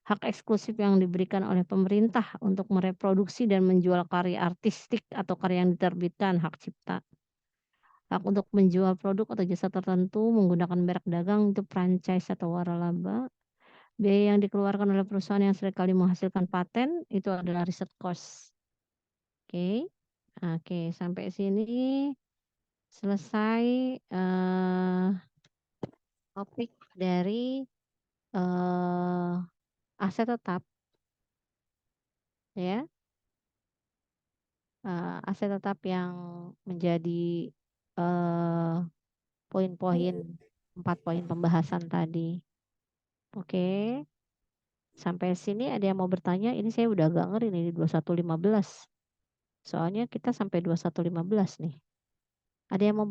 Hak eksklusif yang diberikan oleh pemerintah untuk mereproduksi dan menjual karya artistik atau karya yang diterbitkan, hak cipta. Hak untuk menjual produk atau jasa tertentu menggunakan merek dagang itu franchise atau waralaba. Biaya yang dikeluarkan oleh perusahaan yang seringkali menghasilkan paten itu adalah riset cost. Oke. Oke, sampai sini selesai topik dari aset tetap ya. Aset tetap yang menjadi poin-poin 4 poin pembahasan tadi. Oke. Sampai sini ada yang mau bertanya? Ini saya udah agak ngeri nih di 21.15. Soalnya kita sampai 21.15 nih. Ada yang mau